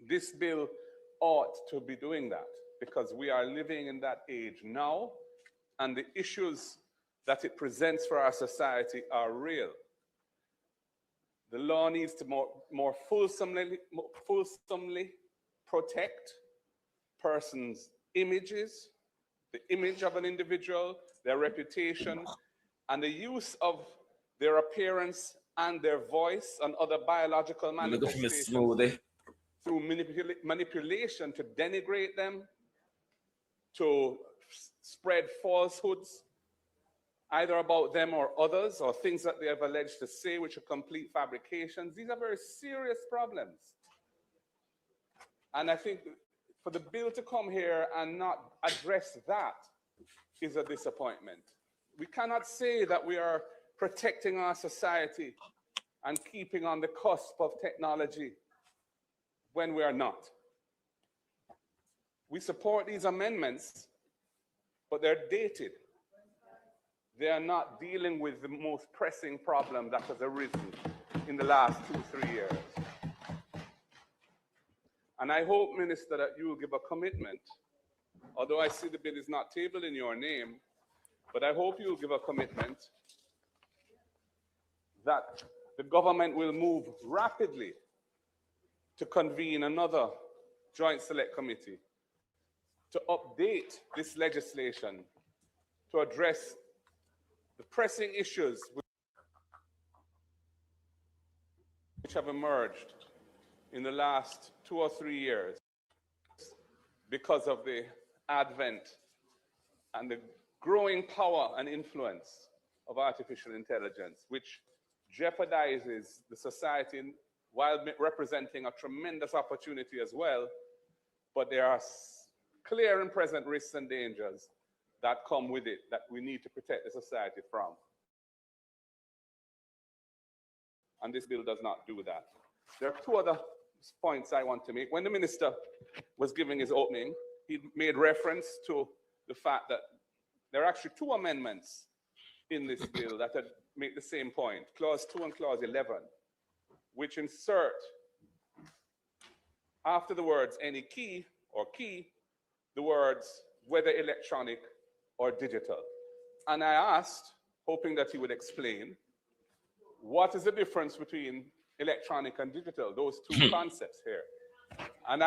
This bill ought to be doing that, because we are living in that age now, and the issues that it presents for our society are real. The law needs to more fulsomely protect persons' images, the image of an individual, their reputation, and the use of their appearance and their voice and other biological manifestations through manipulation to denigrate them, to spread falsehoods, either about them or others, or things that they have alleged to say which are complete fabrications. These are very serious problems. And I think for the bill to come here and not address that is a disappointment. We cannot say that we are protecting our society and keeping on the cusp of technology when we are not. We support these amendments, but they're dated. They are not dealing with the most pressing problem that has arisen in the last 2-3 years. And I hope, Minister, that you will give a commitment, although I see the bill is not tabled in your name, but I hope you will give a commitment that the government will move rapidly to convene another joint select committee to update this legislation to address the pressing issues which have emerged in the last 2 or 3 years because of the advent and the growing power and influence of artificial intelligence, which jeopardizes the society while representing a tremendous opportunity as well. But there are clear and present risks and dangers that come with it that we need to protect the society from. And this bill does not do that. There are 2 other points I want to make. When the minister was giving his opening, he made reference to the fact that there are actually 2 amendments in this bill that make the same point, Clause 2 and Clause 11, which insert after the words any key or key, the words whether electronic or digital. And I asked, hoping that he would explain, what is the difference between electronic and digital, those 2 concepts here? And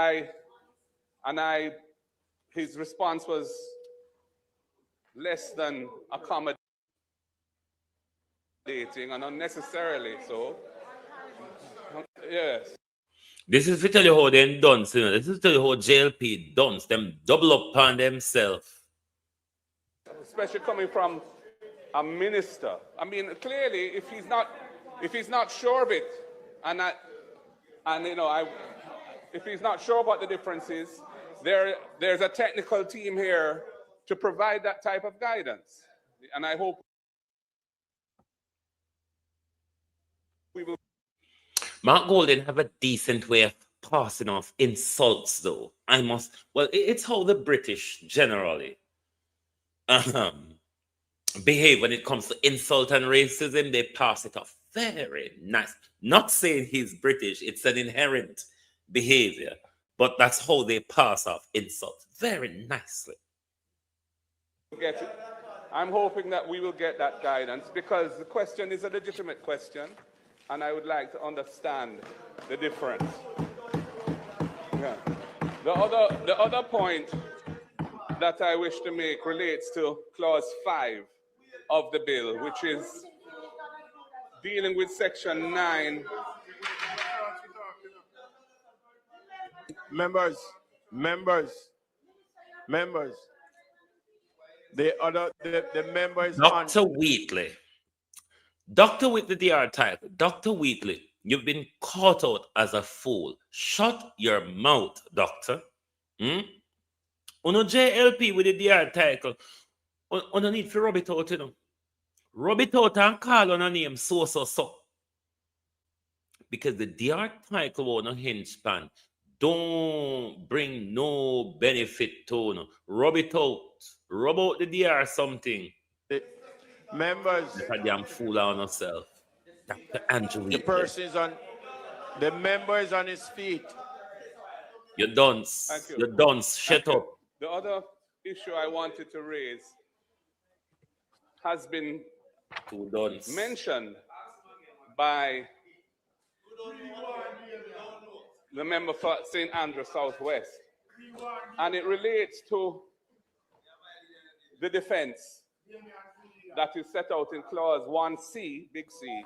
his response was less than accommodating and unnecessarily so. Yes. This is to tell you how they done, you know. This is to tell you how JLP done. Them double up on themselves. Especially coming from a minister. I mean, clearly, if he's not sure of it, if he's not sure what the difference is, there's a technical team here to provide that type of guidance. And I hope we will. Mark Golden have a decent way of passing off insults, though. It's how the British generally behave when it comes to insult and racism. They pass it off very nice. Not saying he's British, it's an inherent behavior, but that's how they pass off insults very nicely. Get it. I'm hoping that we will get that guidance because the question is a legitimate question. And I would like to understand the difference. Yeah. The other point that I wish to make relates to Clause 5 of the bill, which is dealing with Section 9. Members. The members. Dr. Wheatley. Dr. Wheatley, the article. Dr. Wheatley, you've been caught out as a fool. Shut your mouth, doctor. Uno JLP with the article. Uno need to rub it out, you know. Rub it out and call on a name so. Because the DR article on a hinge span don't bring no benefit to no. Rub it out. Rub out the DR something. Members, a damn fool on herself. Dr. Andrew. The member is on his feet. You're done. Thank you. You're done. Shut up. The other issue I wanted to raise has been mentioned by the member for St. Andrew Southwest. And it relates to the defense that is set out in Clause 1C, big C,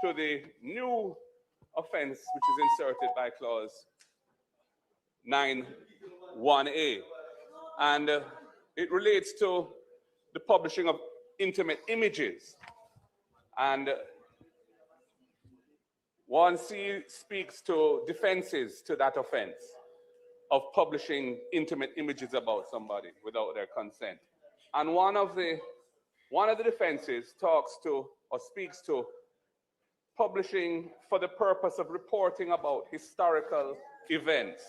to the new offense which is inserted by Clause 9(1)(a). And it relates to the publishing of intimate images. And one speaks to defenses to that offense of publishing intimate images about somebody without their consent. And one of the defenses talks to or speaks to publishing for the purpose of reporting about historical events.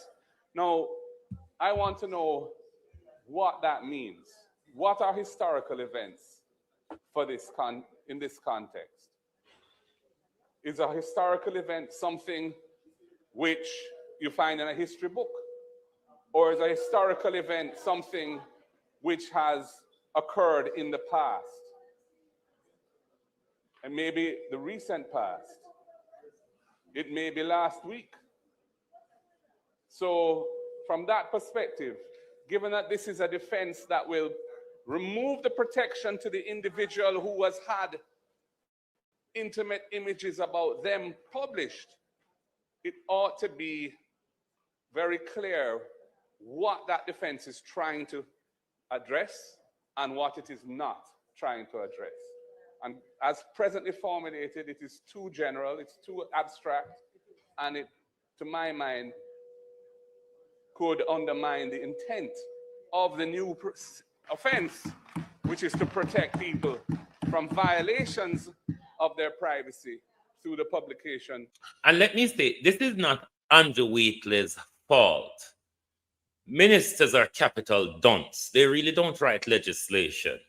Now, I want to know what that means. What are historical events for this in this context? Is a historical event something which you find in a history book? Or is a historical event something which has occurred in the past? And maybe the recent past. It may be last week. So from that perspective, given that this is a defense that will remove the protection to the individual who has had intimate images about them published, it ought to be very clear what that defense is trying to address and what it is not trying to address. And as presently formulated, it is too general, it's too abstract, and it, to my mind, could undermine the intent of the new offense, which is to protect people from violations of their privacy through the publication. And let me say, this is not Andrew Wheatley's fault. Ministers are capital dunce. They really don't write legislation.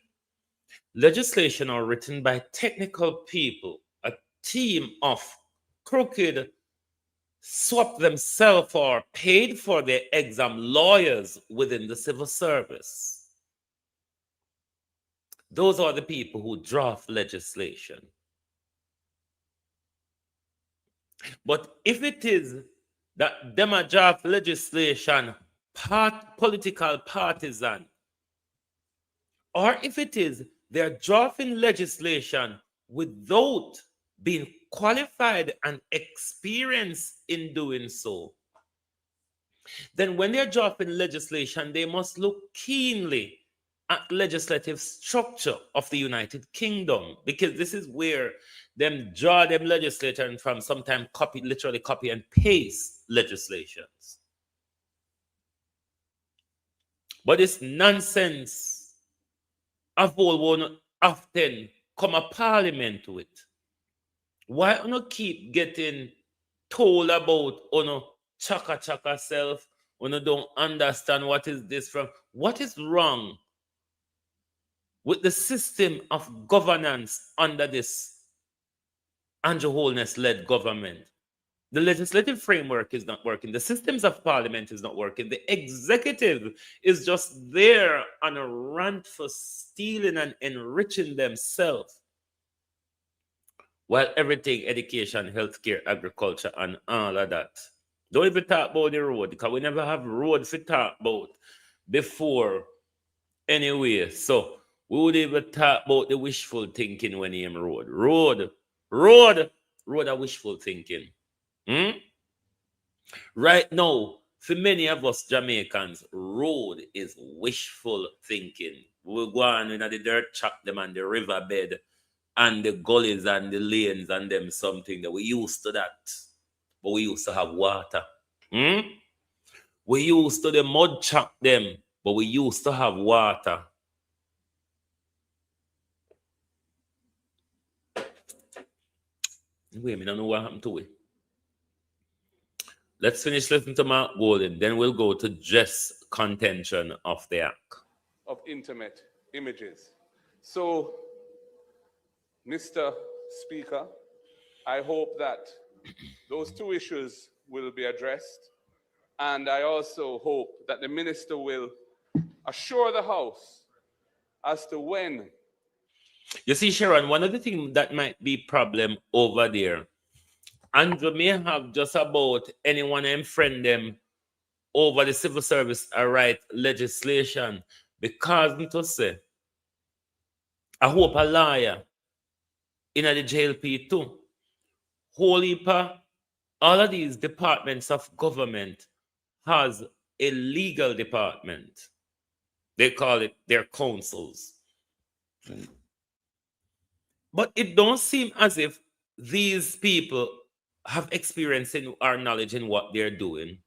Legislation are written by technical people, a team of crooked, swap themselves or paid for their exam lawyers within the civil service. Those are the people who draft legislation. But if it is that them a draft legislation political partisan, or if it is they're drafting legislation without being qualified and experienced in doing so, then when they're drafting legislation, they must look keenly at legislative structure of the United Kingdom, because this is where them draw them legislation from, sometimes literally copy and paste legislations. But this nonsense of all one often come a parliament with. Why not keep getting told about chaka self, don't understand what is this from? What is wrong with the system of governance under this Andrew Holness-led government? The legislative framework is not working. The systems of parliament is not working. The executive is just there on a rant for stealing and enriching themselves. While everything, education, healthcare, agriculture, and all of that. Don't even talk about the road, because we never have road to talk about before anyway. So we would even talk about the wishful thinking when you road. Road are wishful thinking. Right now, for many of us Jamaicans, road is wishful thinking. We go on in the dirt chop them and the riverbed and the gullies and the lanes and them something that we used to that. But we used to have water. We used to the mud chop them, but we used to have water. Wait, I don't know what happened to it. Let's finish listening to Mark Golden, then we'll go to Jess' contention of the act. Of intimate images. So, Mr. Speaker, I hope that those two issues will be addressed. And I also hope that the minister will assure the House as to when. You see, Sharon, one of the things that might be problem over there, Andrew may have just about anyone and friend them over the civil service write legislation, because to say, I hope a lawyer in the JLP too. Whole heap of all of these departments of government has a legal department. They call it their councils. But it don't seem as if these people have experience in or knowledge in what they're doing.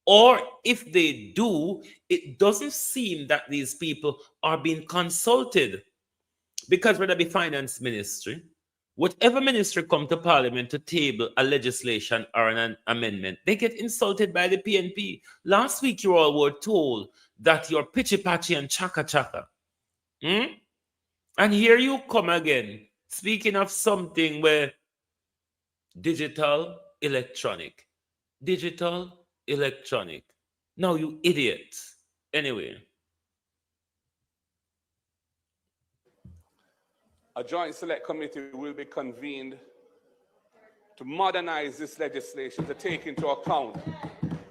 Or if they do, it doesn't seem that these people are being consulted. Because whether it be finance ministry, whatever ministry come to parliament to table a legislation or an amendment, they get insulted by the PNP. Last week you all were told that you're pitchy patchy and chaka chaka. Hmm? And here you come again, speaking of something where digital, electronic, digital, electronic. Now you idiots. Anyway. A joint select committee will be convened to modernize this legislation to take into account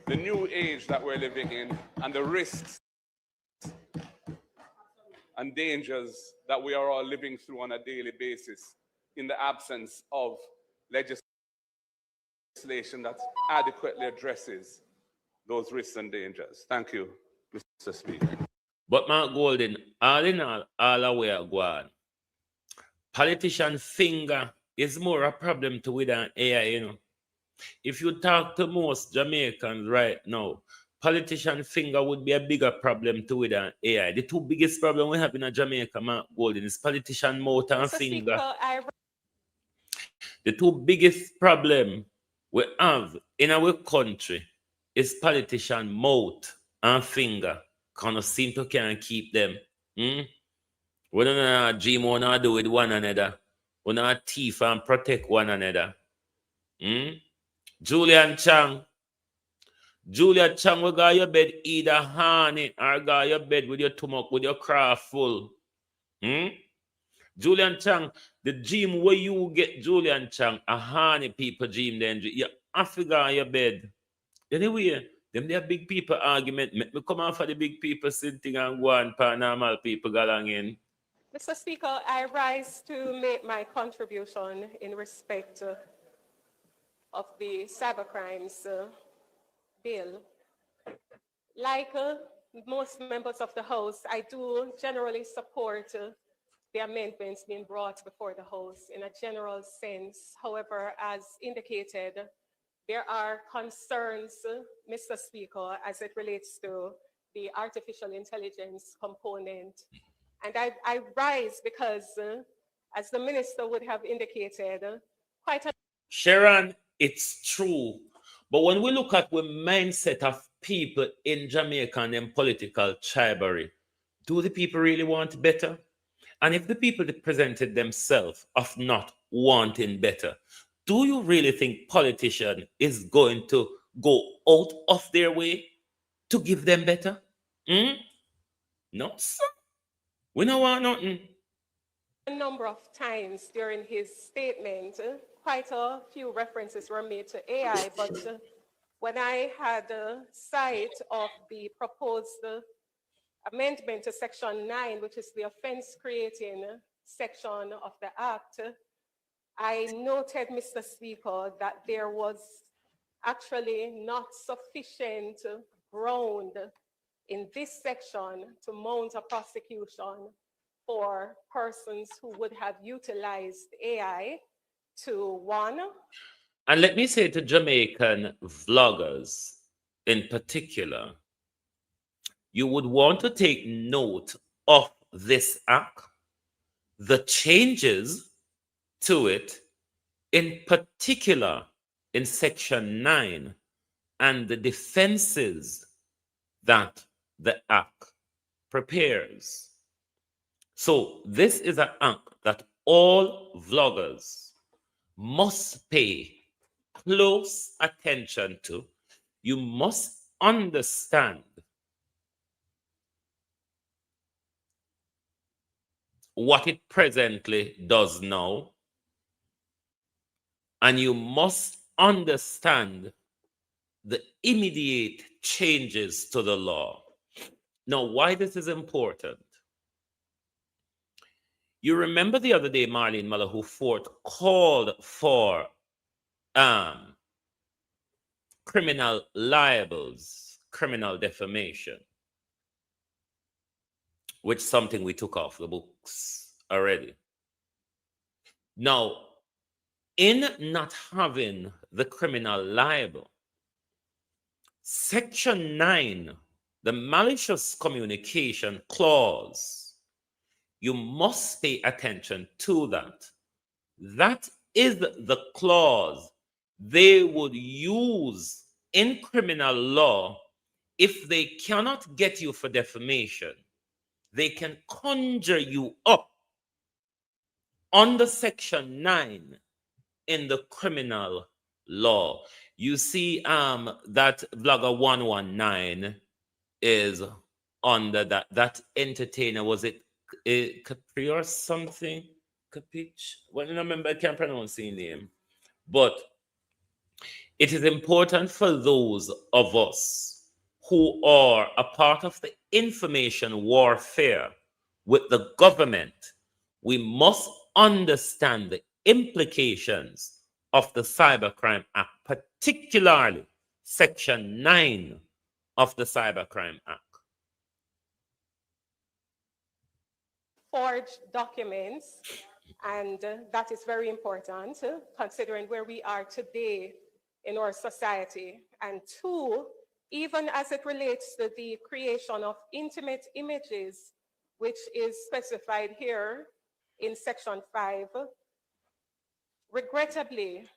the new age that we're living in and the risks and dangers that we are all living through on a daily basis in the absence of legislation that adequately addresses those risks and dangers. Thank you, Mr. Speaker. But Mark Golden, all in all away go on. Politician finger is more a problem to with an AI, you know. If you talk to most Jamaicans right now, politician finger would be a bigger problem to with an AI. The two biggest problems we have in Jamaica, Mark Golden, is politician mouth and finger. The two biggest problem we have in our country is politician mouth and finger. Kind of seem to can't keep them. We don't know dream what to do with one another. We don't thief and protect one another. Julian Chang, we got your bed either honey or got your bed with your stomach with your craft full. Julian Chang, the dream where you get Julian Chang, a honey people dream then you have to go on your bed. Anyway, them there big people argument. Make me come out for the big people sitting and go on paranormal people going in. Mr. Speaker, I rise to make my contribution in respect of the cybercrimes bill. Like most members of the House, I do generally support the amendments being brought before the House in a general sense. However, as indicated, there are concerns, Mr. Speaker, as it relates to the artificial intelligence component. And I rise because, as the minister would have indicated, quite a... Sharon, it's true. But when we look at the mindset of people in Jamaica and in political tribary, do the people really want better? And if the people that presented themselves of not wanting better, do you really think politician is going to go out of their way to give them better? No, sir. We don't want nothing. A number of times during his statement, quite a few references were made to AI, but when I had sight of the proposed amendment to Section 9, which is the offense-creating section of the Act, I noted, Mr. Speaker, that there was actually not sufficient ground in this section to mount a prosecution for persons who would have utilized AI to one. And let me say to Jamaican vloggers in particular, you would want to take note of this act, the changes to it, in particular in Section 9, and the defenses that the act prepares. So this is an act that all vloggers must pay close attention to. You must understand what it presently does now, and you must understand the immediate changes to the law. Now, why this is important? You remember the other day, Marlene Malahoo Fort called for criminal libels, criminal defamation, which is something we took off the books already. Now, in not having the criminal liable, Section 9, the malicious communication clause, you must pay attention to that. That is the clause they would use in criminal law if they cannot get you for defamation. They can conjure you up under Section 9 in the criminal law. You see that Vlogger 119 is under that entertainer, was it Capri or something? Capich? Well, I remember, I can't pronounce the name. But it is important for those of us who are a part of the information warfare with the government. We must understand the implications of the Cybercrime Act, particularly Section 9 of the Cybercrime Act. Forged documents, and that is very important, considering where we are today in our society. And two, even as it relates to the creation of intimate images, which is specified here in Section 5, regrettably,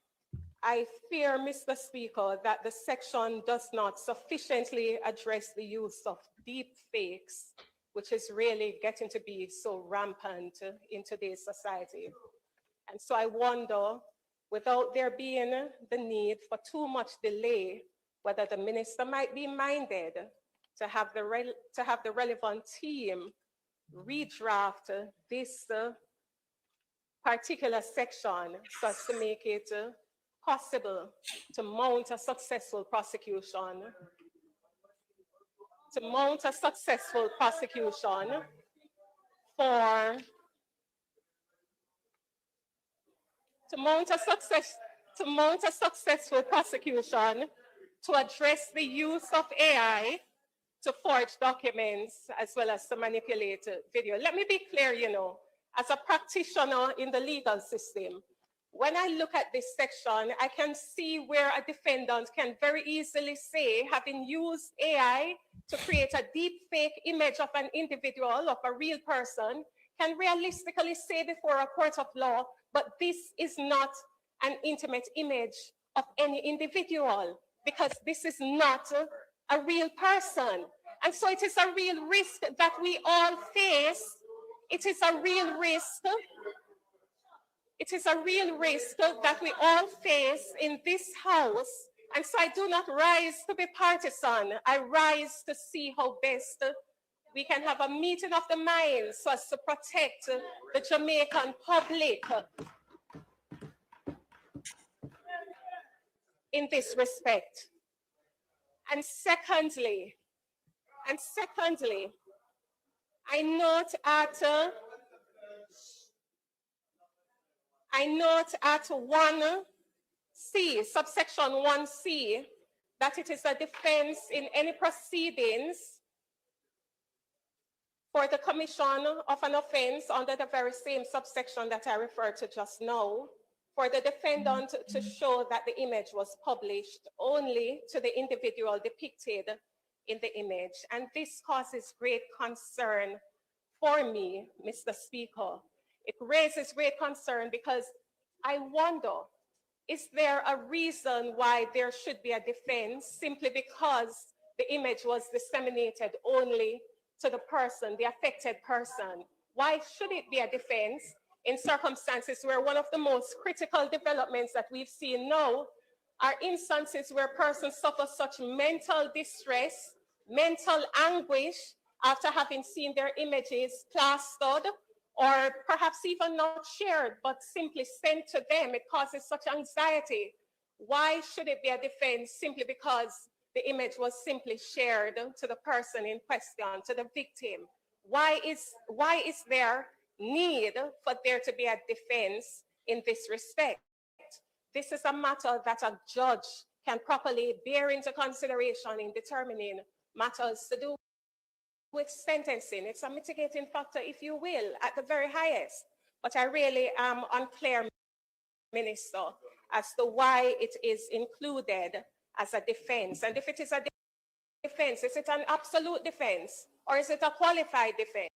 I fear, Mr. Speaker, that the section does not sufficiently address the use of deep fakes, which is really getting to be so rampant in today's society. And so I wonder, without there being the need for too much delay, whether the minister might be minded to have the relevant team redraft this particular section so as to make it possible to mount a successful prosecution, for to address the use of AI to forge documents as well as to manipulate video. Let me be clear, as a practitioner in the legal system, when I look at this section, I can see where a defendant can very easily say, having used AI to create a deep fake image of an individual, of a real person, can realistically say before a court of law, but this is not an intimate image of any individual, because this is not a real person. And so it is a real risk that we all face. It is a real risk that we all face in this house. And so I do not rise to be partisan. I rise to see how best we can have a meeting of the minds so as to protect the Jamaican public in this respect. And secondly, I note at 1C, subsection 1C, that it is a defense in any proceedings for the commission of an offense under the very same subsection that I referred to just now, for the defendant to show that the image was published only to the individual depicted in the image. And this causes great concern for me, Mr. Speaker. It raises great concern because I wonder, is there a reason why there should be a defense simply because the image was disseminated only to the person, the affected person? Why should it be a defense in circumstances where one of the most critical developments that we've seen now are instances where persons suffer such mental distress, mental anguish after having seen their images plastered or perhaps even not shared, but simply sent to them? It causes such anxiety. Why should it be a defense simply because the image was simply shared to the person in question, to the victim? Why is there need for there to be a defense in this respect? This is a matter that a judge can properly bear into consideration in determining matters to do with sentencing. It's a mitigating factor, if you will, at the very highest. But I really am unclear, Minister, as to why it is included as a defense. And if it is a defense, is it an absolute defense or is it a qualified defense?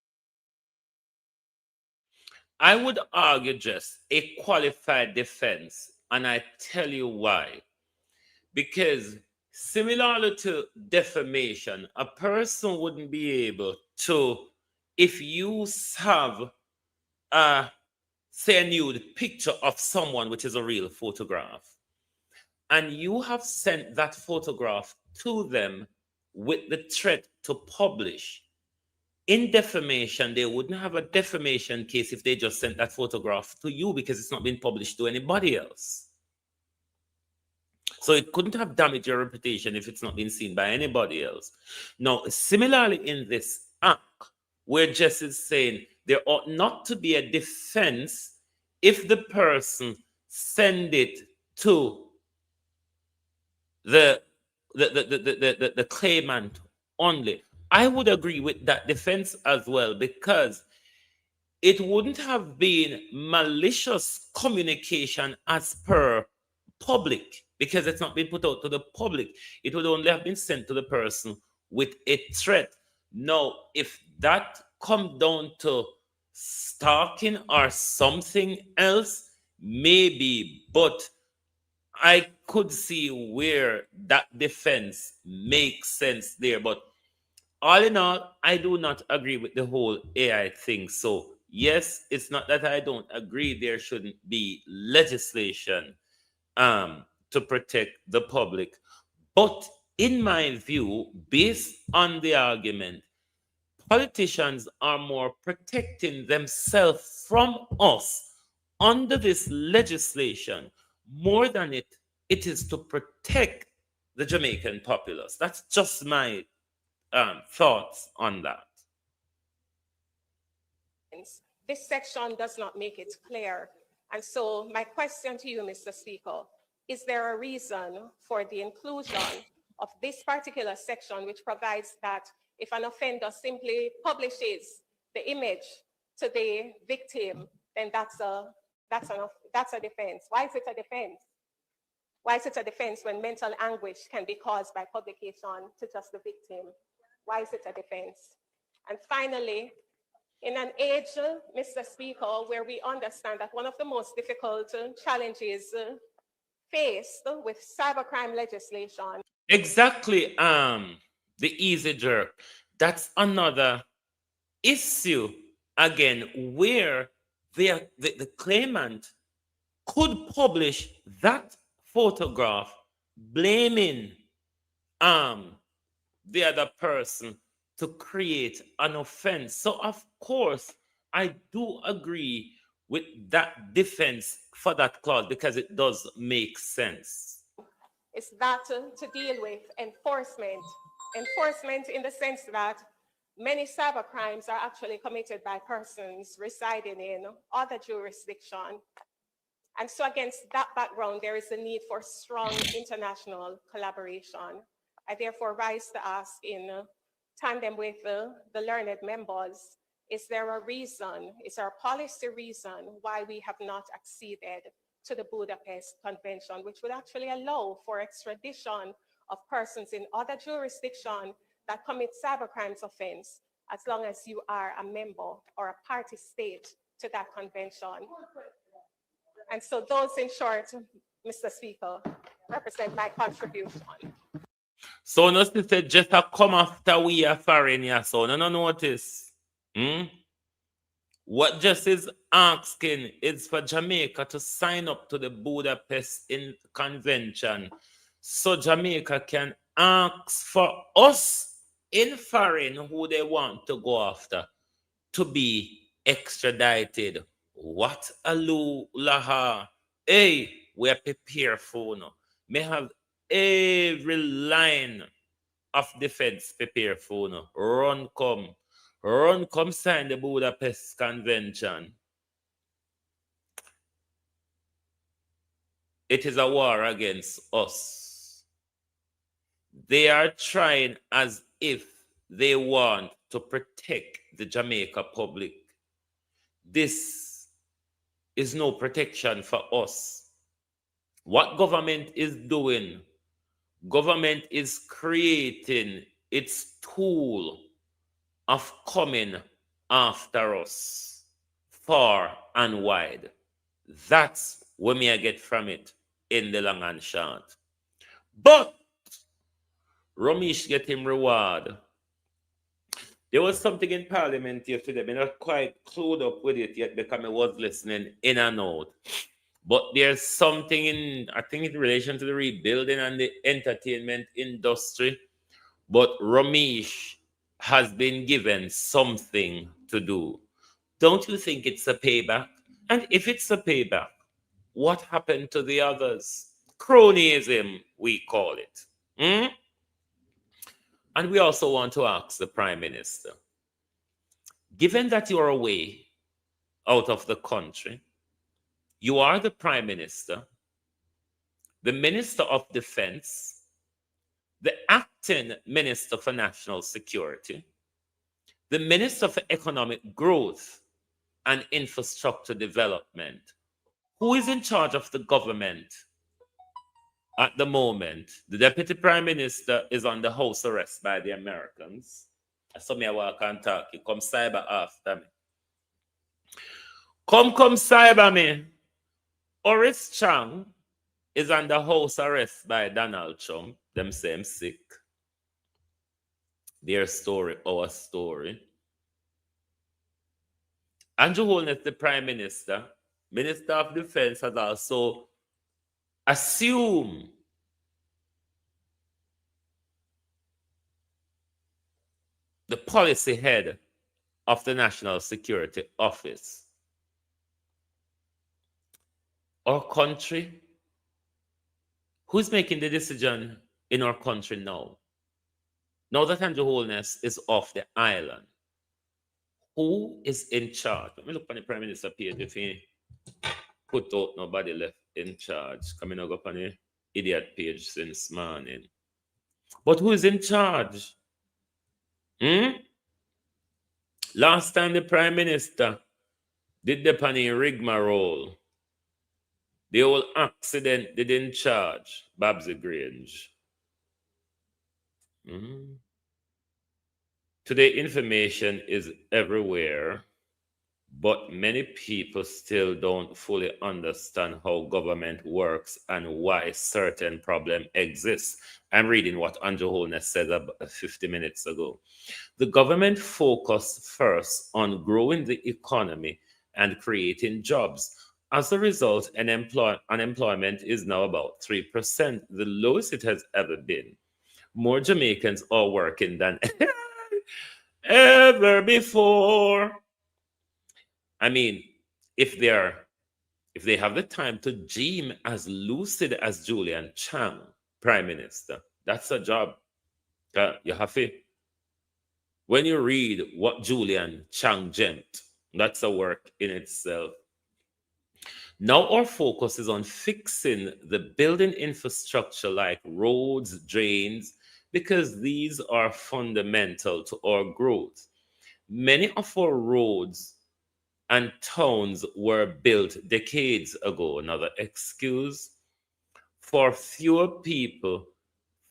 I would argue just a qualified defense, and I tell you why. Because similarly to defamation, a person wouldn't be able to, if you have a say a nude picture of someone, which is a real photograph, and you have sent that photograph to them with the threat to publish. In defamation, they wouldn't have a defamation case if they just sent that photograph to you because it's not been published to anybody else. So it couldn't have damaged your reputation if it's not been seen by anybody else. Now, similarly in this act, where Jess is saying there ought not to be a defense if the person send it to the claimant only. I would agree with that defense as well, because it wouldn't have been malicious communication as per public, because it's not been put out to the public. It would only have been sent to the person with a threat. Now, if that come down to stalking or something else, maybe, but I could see where that defense makes sense there. But all in all, I do not agree with the whole AI thing. So, yes, it's not that I don't agree there shouldn't be legislation to protect the public. But in my view, based on the argument, politicians are more protecting themselves from us under this legislation more than it is to protect the Jamaican populace. That's just my thoughts on that. This section does not make it clear. And so my question to you, Mr. Speaker, is there a reason for the inclusion of this particular section, which provides that if an offender simply publishes the image to the victim, then that's a defense? Why is it a defense? Why is it a defense when mental anguish can be caused by publication to just the victim? Why is it a defense? And finally, in an age, Mr. Speaker, where we understand that one of the most difficult challenges faced with cybercrime legislation. Exactly, the easy jerk. That's another issue, again, where the claimant could publish that photograph blaming the other person to create an offense. So of course, I do agree with that defense for that clause because it does make sense. Is that to deal with enforcement. Enforcement in the sense that many cyber crimes are actually committed by persons residing in other jurisdictions. And so against that background, there is a need for strong international collaboration. I therefore rise to ask in tandem with the learned members, is there a reason, is there a policy reason why we have not acceded to the Budapest Convention, which would actually allow for extradition of persons in other jurisdictions that commit cybercrimes offense, as long as you are a member or a party state to that convention? And so those, in short, Mr. Speaker, represent my contribution. So no sister just a come after we are foreign, yeah, so no notice. What just is asking is for Jamaica to sign up to the Budapest Convention so Jamaica can ask for us in foreign who they want to go after to be extradited. What a laha. Hey, we're prepared for now. May have every line of defense prepared for now. Run come sign the Budapest Convention. It is a war against us. They are trying as if they want to protect the Jamaica public. This is no protection for us. What government is doing, government is creating its tool of coming after us far and wide. That's what me I get from it in the long and short. But Ramesh get him reward. There was something in Parliament yesterday. I'm not quite clued up with it yet because I was listening in and out. But there's something in, I think, in relation to the rebuilding and the entertainment industry. But Ramesh has been given something to do. Don't you think it's a payback? And if it's a payback, what happened to the others? Cronyism, we call it. Hmm? And we also want to ask the Prime Minister, given that you're away out of the country, you are the Prime Minister, the Minister of Defense, the acting Minister for National Security, the Minister for Economic Growth and Infrastructure Development. Who is in charge of the government at the moment? The Deputy Prime Minister is under house arrest by the Americans. So me I walk and talk. You come cyber after me. Come cyber me. Oris Chang is under house arrest by Donald Trump. Them say him sick. Their story, our story. Andrew Holness, the Prime Minister, Minister of Defense, has also assumed the policy head of the National Security Office. Our country, who's making the decision in our country now? Now that Andrew Holness is off the island, who is in charge? Let me look on the Prime Minister page if he put out nobody left in charge. Coming up on the idiot page since morning. But who is in charge? Last time the Prime Minister did the penny rigmarole, the whole accident didn't charge Babsy Grange. Today, information is everywhere, but many people still don't fully understand how government works and why certain problems exist. I'm reading what Andrew Holness said about 50 minutes ago. The government focused first on growing the economy and creating jobs. As a result, unemployment is now about 3%, the lowest it has ever been. More Jamaicans are working than ever before. I mean, if they have the time to dream as lucid as Julian Chang, Prime Minister, that's a job. You have to. When you read what Julian Chang dreamt, that's a work in itself. Now our focus is on fixing the building infrastructure like roads, drains, because these are fundamental to our growth. Many of our roads and towns were built decades ago. Another excuse for fewer people,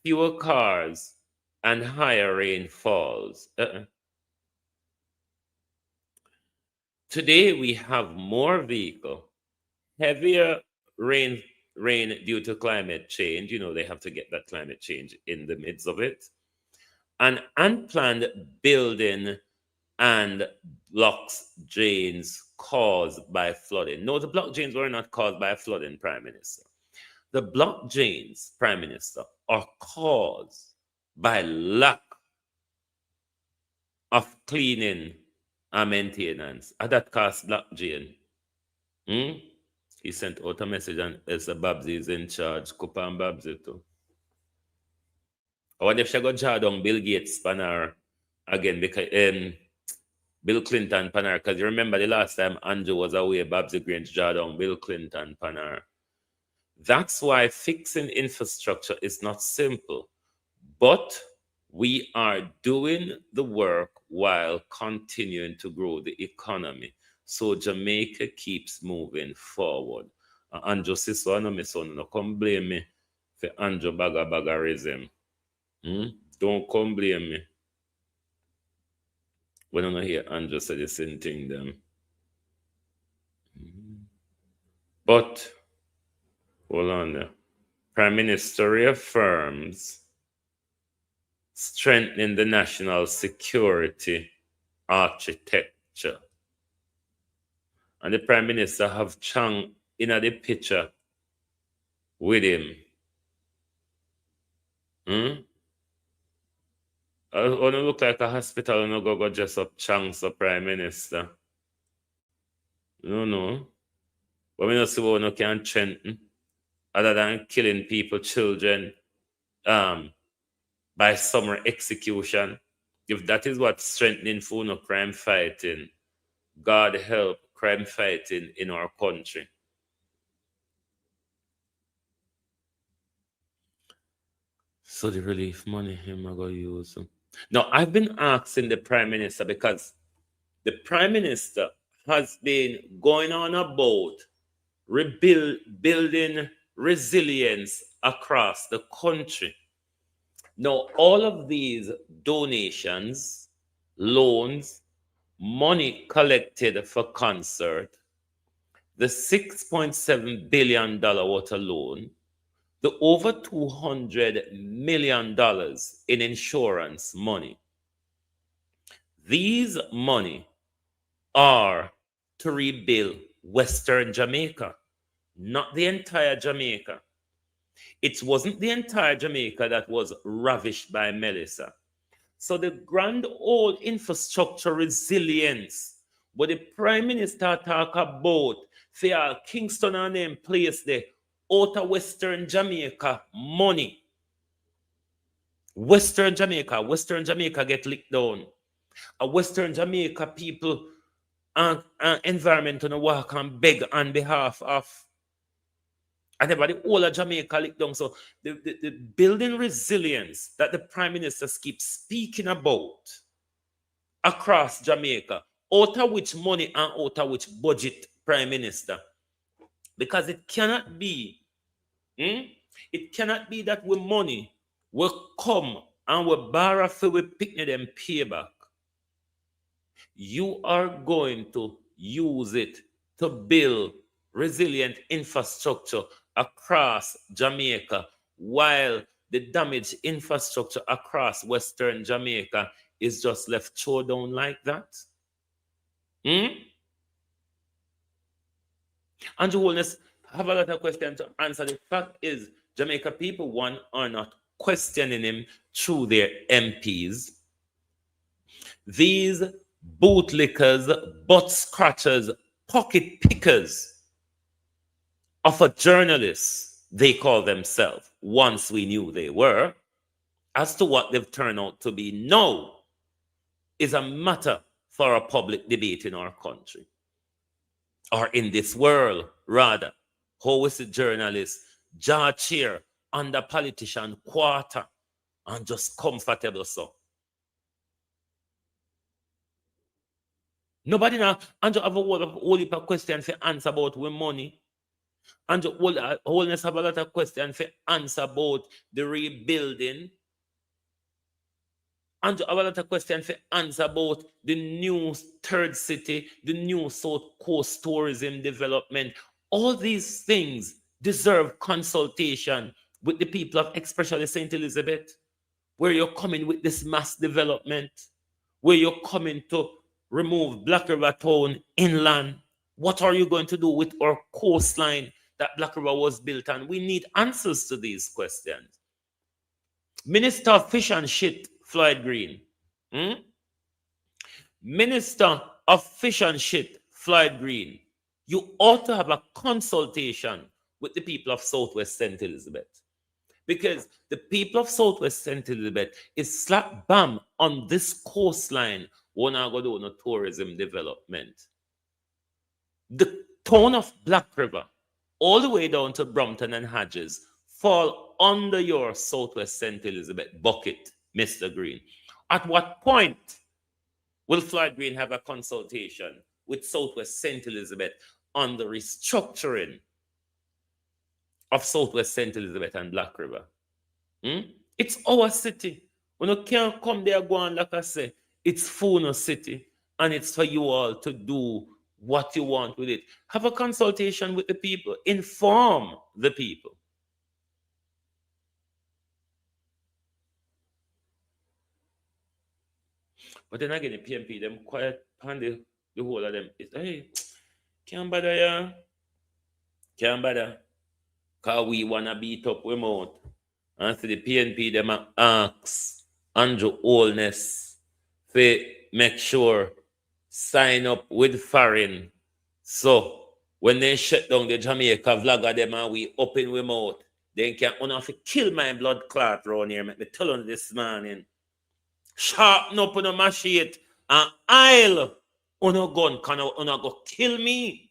fewer cars, and higher rainfalls. Today we have more vehicles, heavier rain due to climate change. You know, they have to get that climate change in the midst of it. And unplanned building and blocks drains caused by flooding. No, the block drains were not caused by flooding, Prime Minister. The block drains, Prime Minister, are caused by lack of cleaning and maintenance. And that caused block drain. He sent out a message and Elsa Babsy is in charge. Kupan Babsy too. I wonder if she got jar down Bill Gates panel again because Bill Clinton panel, because you remember the last time Andrew was away, Babsy Grange jar down Bill Clinton panel. That's why fixing infrastructure is not simple, but we are doing the work while continuing to grow the economy. So Jamaica keeps moving forward. And justice one of my son, no come blame me for Andrew bagarism. Don't come blame me. When I don't hear Andrew say the same thing them. But hold on there. Prime Minister reaffirms strengthening the national security architecture. And the Prime Minister have Chang in the picture with him. I want to look like a hospital and go dress up Chang's the Prime Minister. No. But we don't see what we can strengthen other than killing people, children, by summary execution. If that is what strengthening for no crime fighting, God help crime fighting in our country. So the relief money him I go use. Now I've been asking the Prime Minister because the Prime Minister has been going on about building resilience across the country. Now, all of these donations, loans, money collected for concert, the $6.7 billion water loan, the over $200 million in insurance money. These money are to rebuild Western Jamaica, not the entire Jamaica. It wasn't the entire Jamaica that was ravished by Melissa. So the grand old infrastructure resilience, what the Prime Minister talk about, for Kingston and them place there, out of Western Jamaica money. Western Jamaica get licked down. A Western Jamaica people and environment on walk and beg on behalf of. And everybody, all of Jamaica licked down. So the building resilience that the Prime Minister keeps speaking about across Jamaica, out of which money and out of which budget, Prime Minister? Because it cannot be, it cannot be that with money will come and we borrow for we picnic them pay back. You are going to use it to build resilient infrastructure across Jamaica, while the damaged infrastructure across Western Jamaica is just left thrown down like that. And the wholeness have a lot of questions to answer. The fact is, Jamaica people, one, are not questioning him through their MPs. These bootlickers, butt scratchers, pocket pickers of a journalist, they call themselves, once we knew they were, as to what they've turned out to be now is a matter for a public debate in our country. Or in this world, rather. How is the journalist jaw chair under politician quarter and just comfortable so? Nobody now, and you have a whole heap of questions for answer about with money. And you wholeness have a lot of questions for answer about the rebuilding. And you have a lot of questions for answer about the new third city, the new South Coast tourism development. All these things deserve consultation with the people of especially St. Elizabeth, where you're coming with this mass development, where you're coming to remove Black River Town inland. What are you going to do with our coastline that Black River was built on? We need answers to these questions. Minister of Fish and Shit, Floyd Green. Minister of Fish and Shit, Floyd Green. You ought to have a consultation with the people of Southwest St. Elizabeth. Because the people of Southwest St. Elizabeth is slap bam on this coastline when I go do no tourism development. The town of Black River, all the way down to Brompton and Hodges, fall under your Southwest St. Elizabeth bucket, Mr. Green. At what point will Floyd Green have a consultation with Southwest St. Elizabeth on the restructuring of Southwest St. Elizabeth and Black River. It's our city. When you can't come there, go on, like I say, it's Funo City, and it's for you all to do what you want with it. Have a consultation with the people. Inform the people. But then again, the PMP, them quiet on the whole of them. It's, hey, can't bother, yeah. Can't bother. Because we want to beat up we mouth. And so the PNP, them ask Andrew Holness to make sure sign up with foreign. So when they shut down the Jamaica vlogger, them and we open we mouth, they can only have to kill my blood clot around here. Make me tell you this morning. Sharpen up on a machete and aisle on a gun. Can you go kill me?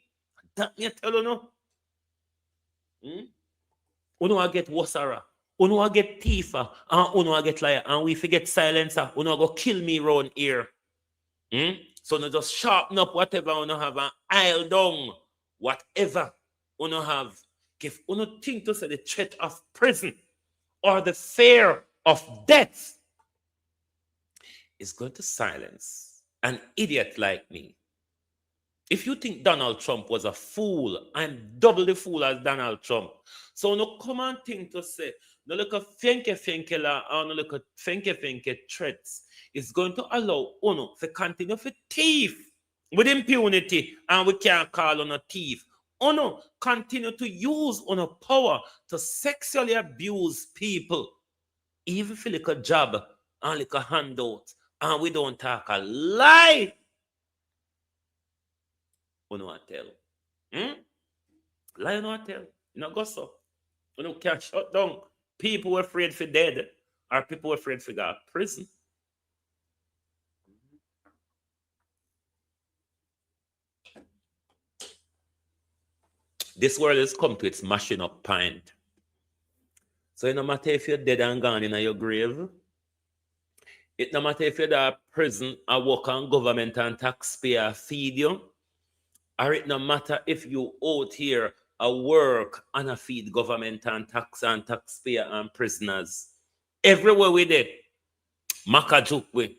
That me tell you no. Uno get wasara, uno get thiefer, and uno get liar, and we forget silencer. Uno go kill me round here. So no just sharpen up whatever uno have and aisle down whatever uno have. If uno think to say the threat of prison or the fear of death is going to silence an idiot like me. If you think Donald Trump was a fool, I'm double the fool as Donald Trump. So no come and think to say, no look at fenke la, or no look at fenke threats. It's going to allow Uno to continue to thief with impunity, and we can't call on a thief. Uno continue to use Uno power to sexually abuse people, even for like a job and like a handout, and we don't talk a lie. Uno want tell. Lie no tell. You know go so. Uno can't shut down. People were afraid for dead, or people were afraid for go to prison. This world has come to its mashing up point. So it no matter if you're dead and gone in your grave. It no matter if you're at prison or work on government and taxpayer feed you. Or it no matter if you out here a work and a feed government and taxpayer and prisoners. Everywhere we did. Makajuk we.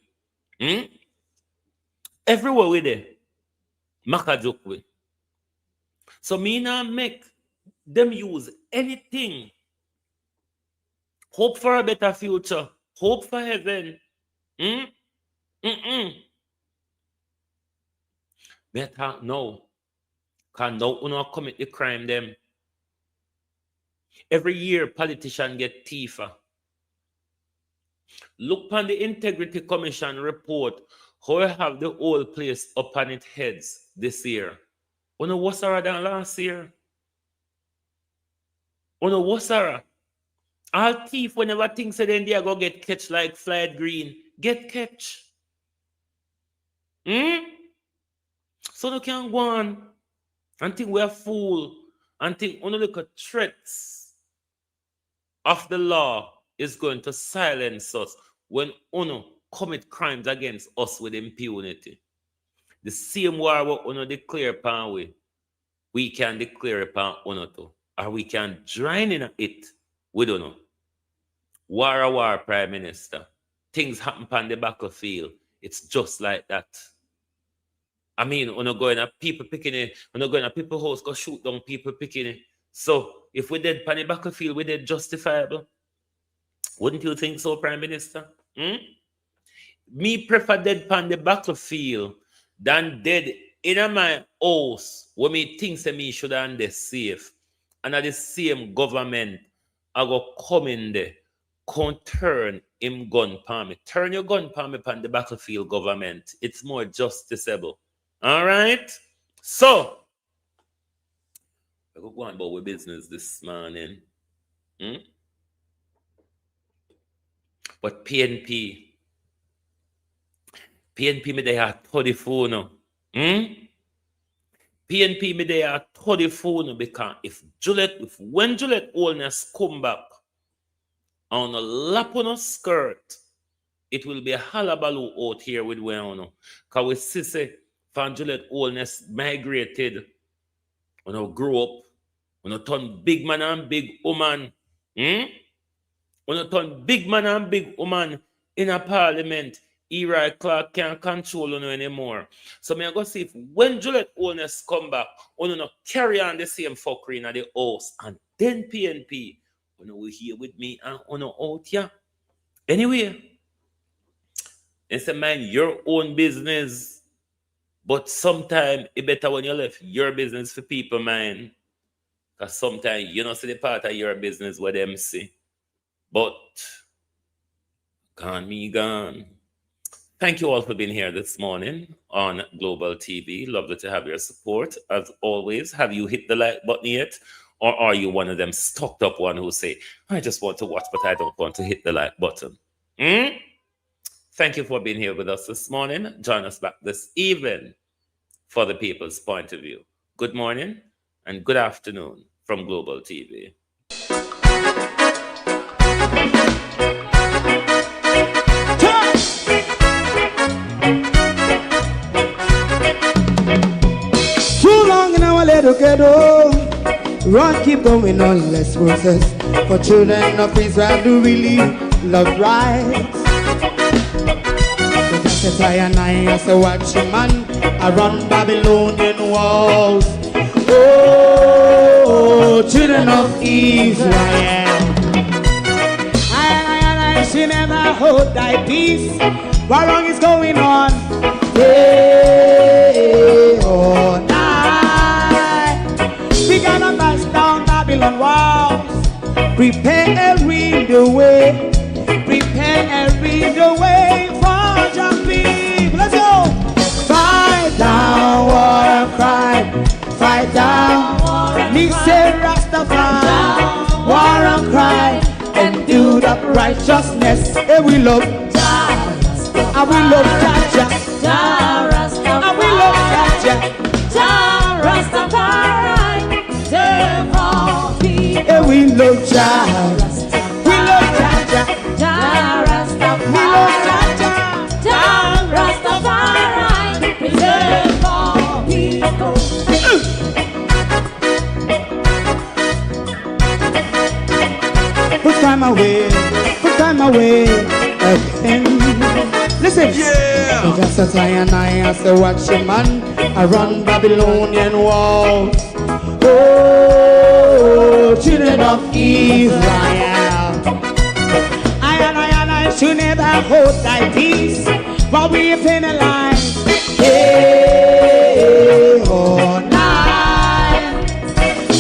Everywhere we did. Makajuk we. So me now make them use anything. Hope for a better future. Hope for heaven. Better no. Because now you know commit the crime them. Every year politicians get thiefer. Look on the Integrity Commission report how I have the whole place up on its heads this year. You know what's than last year? You know what's all thief whenever things say then they go get catch like flight green. Get catch. So they can go on and think we're fool and think only look at threats of the law is going to silence us when Uno commit crimes against us with impunity. The same war what Uno declare upon we can declare upon Uno too. Or we can join in it with Uno. War, Prime Minister. Things happen on the battlefield. It's just like that. I mean, when you go in a people picking it, when you go in a people house, go shoot down people picking it. So if we did on the battlefield, we did justifiable. Wouldn't you think so, Prime Minister? Me prefer dead on the battlefield than dead in my house where me think me should have been safe. And at the same government, I go come in there, can't turn him gun palm me. Turn your gun palm me on the battlefield, government. It's more justiciable. All right? So, we're going about with business this morning. But PNP me they are 30 phone. PNP me they are 30 phone because when Juliet Holness come back on a lap on a skirt, it will be a halabaloo out here with Weono. Because we see say Van Gillette oldness migrated. When I grow up, when I turn big man and big woman, when I turn big man and big woman in a parliament, Eli Clark can't control you anymore. So me I go see if when Gillette oldness come back, you not carry on the same fuckery in the house, and then PNP, you will here with me and you out here. Anyway, it's a mind your own business. But sometimes it better when you left your business for people, man. Because sometimes you don't see the part of your business where them see. But gone me gone. Thank you all for being here this morning on Global TV. Lovely to have your support. As always, have you hit the like button yet? Or are you one of them stocked up one who say, I just want to watch, but I don't want to hit the like button? Thank you for being here with us this morning. Join us back this evening for the people's point of view. Good morning and good afternoon from Global TV. Too long in our little ghetto, run keep going on, let's process. For children of Israel do really love rights. So just and I as a watching man, I run Babylonian walls. Oh, children of Israel, I should never hold thy peace. What wrong is going on? Day or night, we gonna bust down Babylon walls. Preparing the way, preparing the way for jumping. Let's go. Fight down, war and crime. Fight down, me say Rastafari. War and crime and build up righteousness. And we love, and we love Jaja. And we love Jaja. Rastafari, save all people. And we love Jaja. We love Jaja. We love Jaja. Rastafari, save all people. Put time away again. Listen, yeah. Just as I and I as a watching man, I run Babylonian walls. Oh, children of Israel, I and I should never hold thy peace, but we penalize day or night.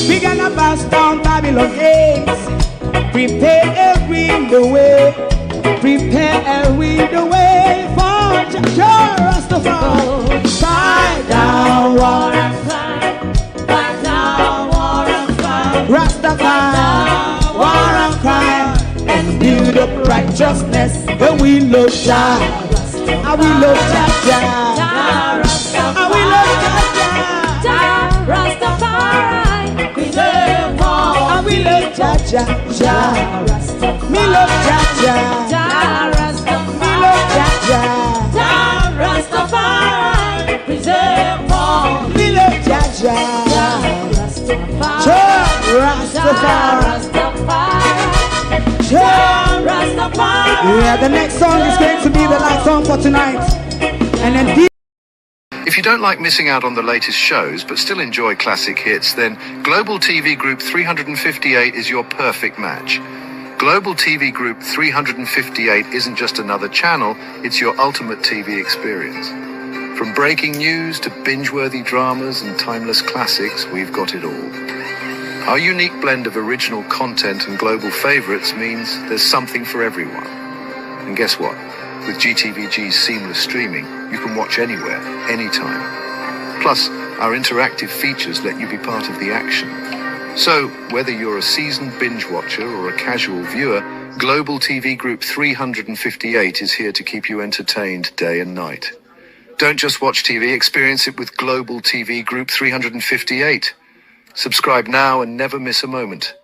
We gonna bust down Babylon gates. Prepare the way, prepare the way for Rastafari. Fight down, war and crime. Fight down, war and crime. Rastafari, war and crime, and build up righteousness. And we love Jah, and we love Jah, and we love Jah, Rastafari. We love all, and we love Jah. Me love Jaja, me love Jaja, Rastafari, preserve all. Me love Jaja, Rastafari. Yeah, the next song is going to be the last song for tonight, and then. If you don't like missing out on the latest shows but still enjoy classic hits, then Global TV Group 358 is your perfect match. Global TV Group 358 isn't just another channel, it's your ultimate TV experience. From breaking news to binge-worthy dramas and timeless classics, we've got it all. Our unique blend of original content and global favorites means there's something for everyone. And guess what? With GTVG's seamless streaming, you can watch anywhere, anytime. Plus, our interactive features let you be part of the action. So, whether you're a seasoned binge watcher or a casual viewer, Global TV Group 358 is here to keep you entertained day and night. Don't just watch TV, experience it with Global TV Group 358. Subscribe now and never miss a moment.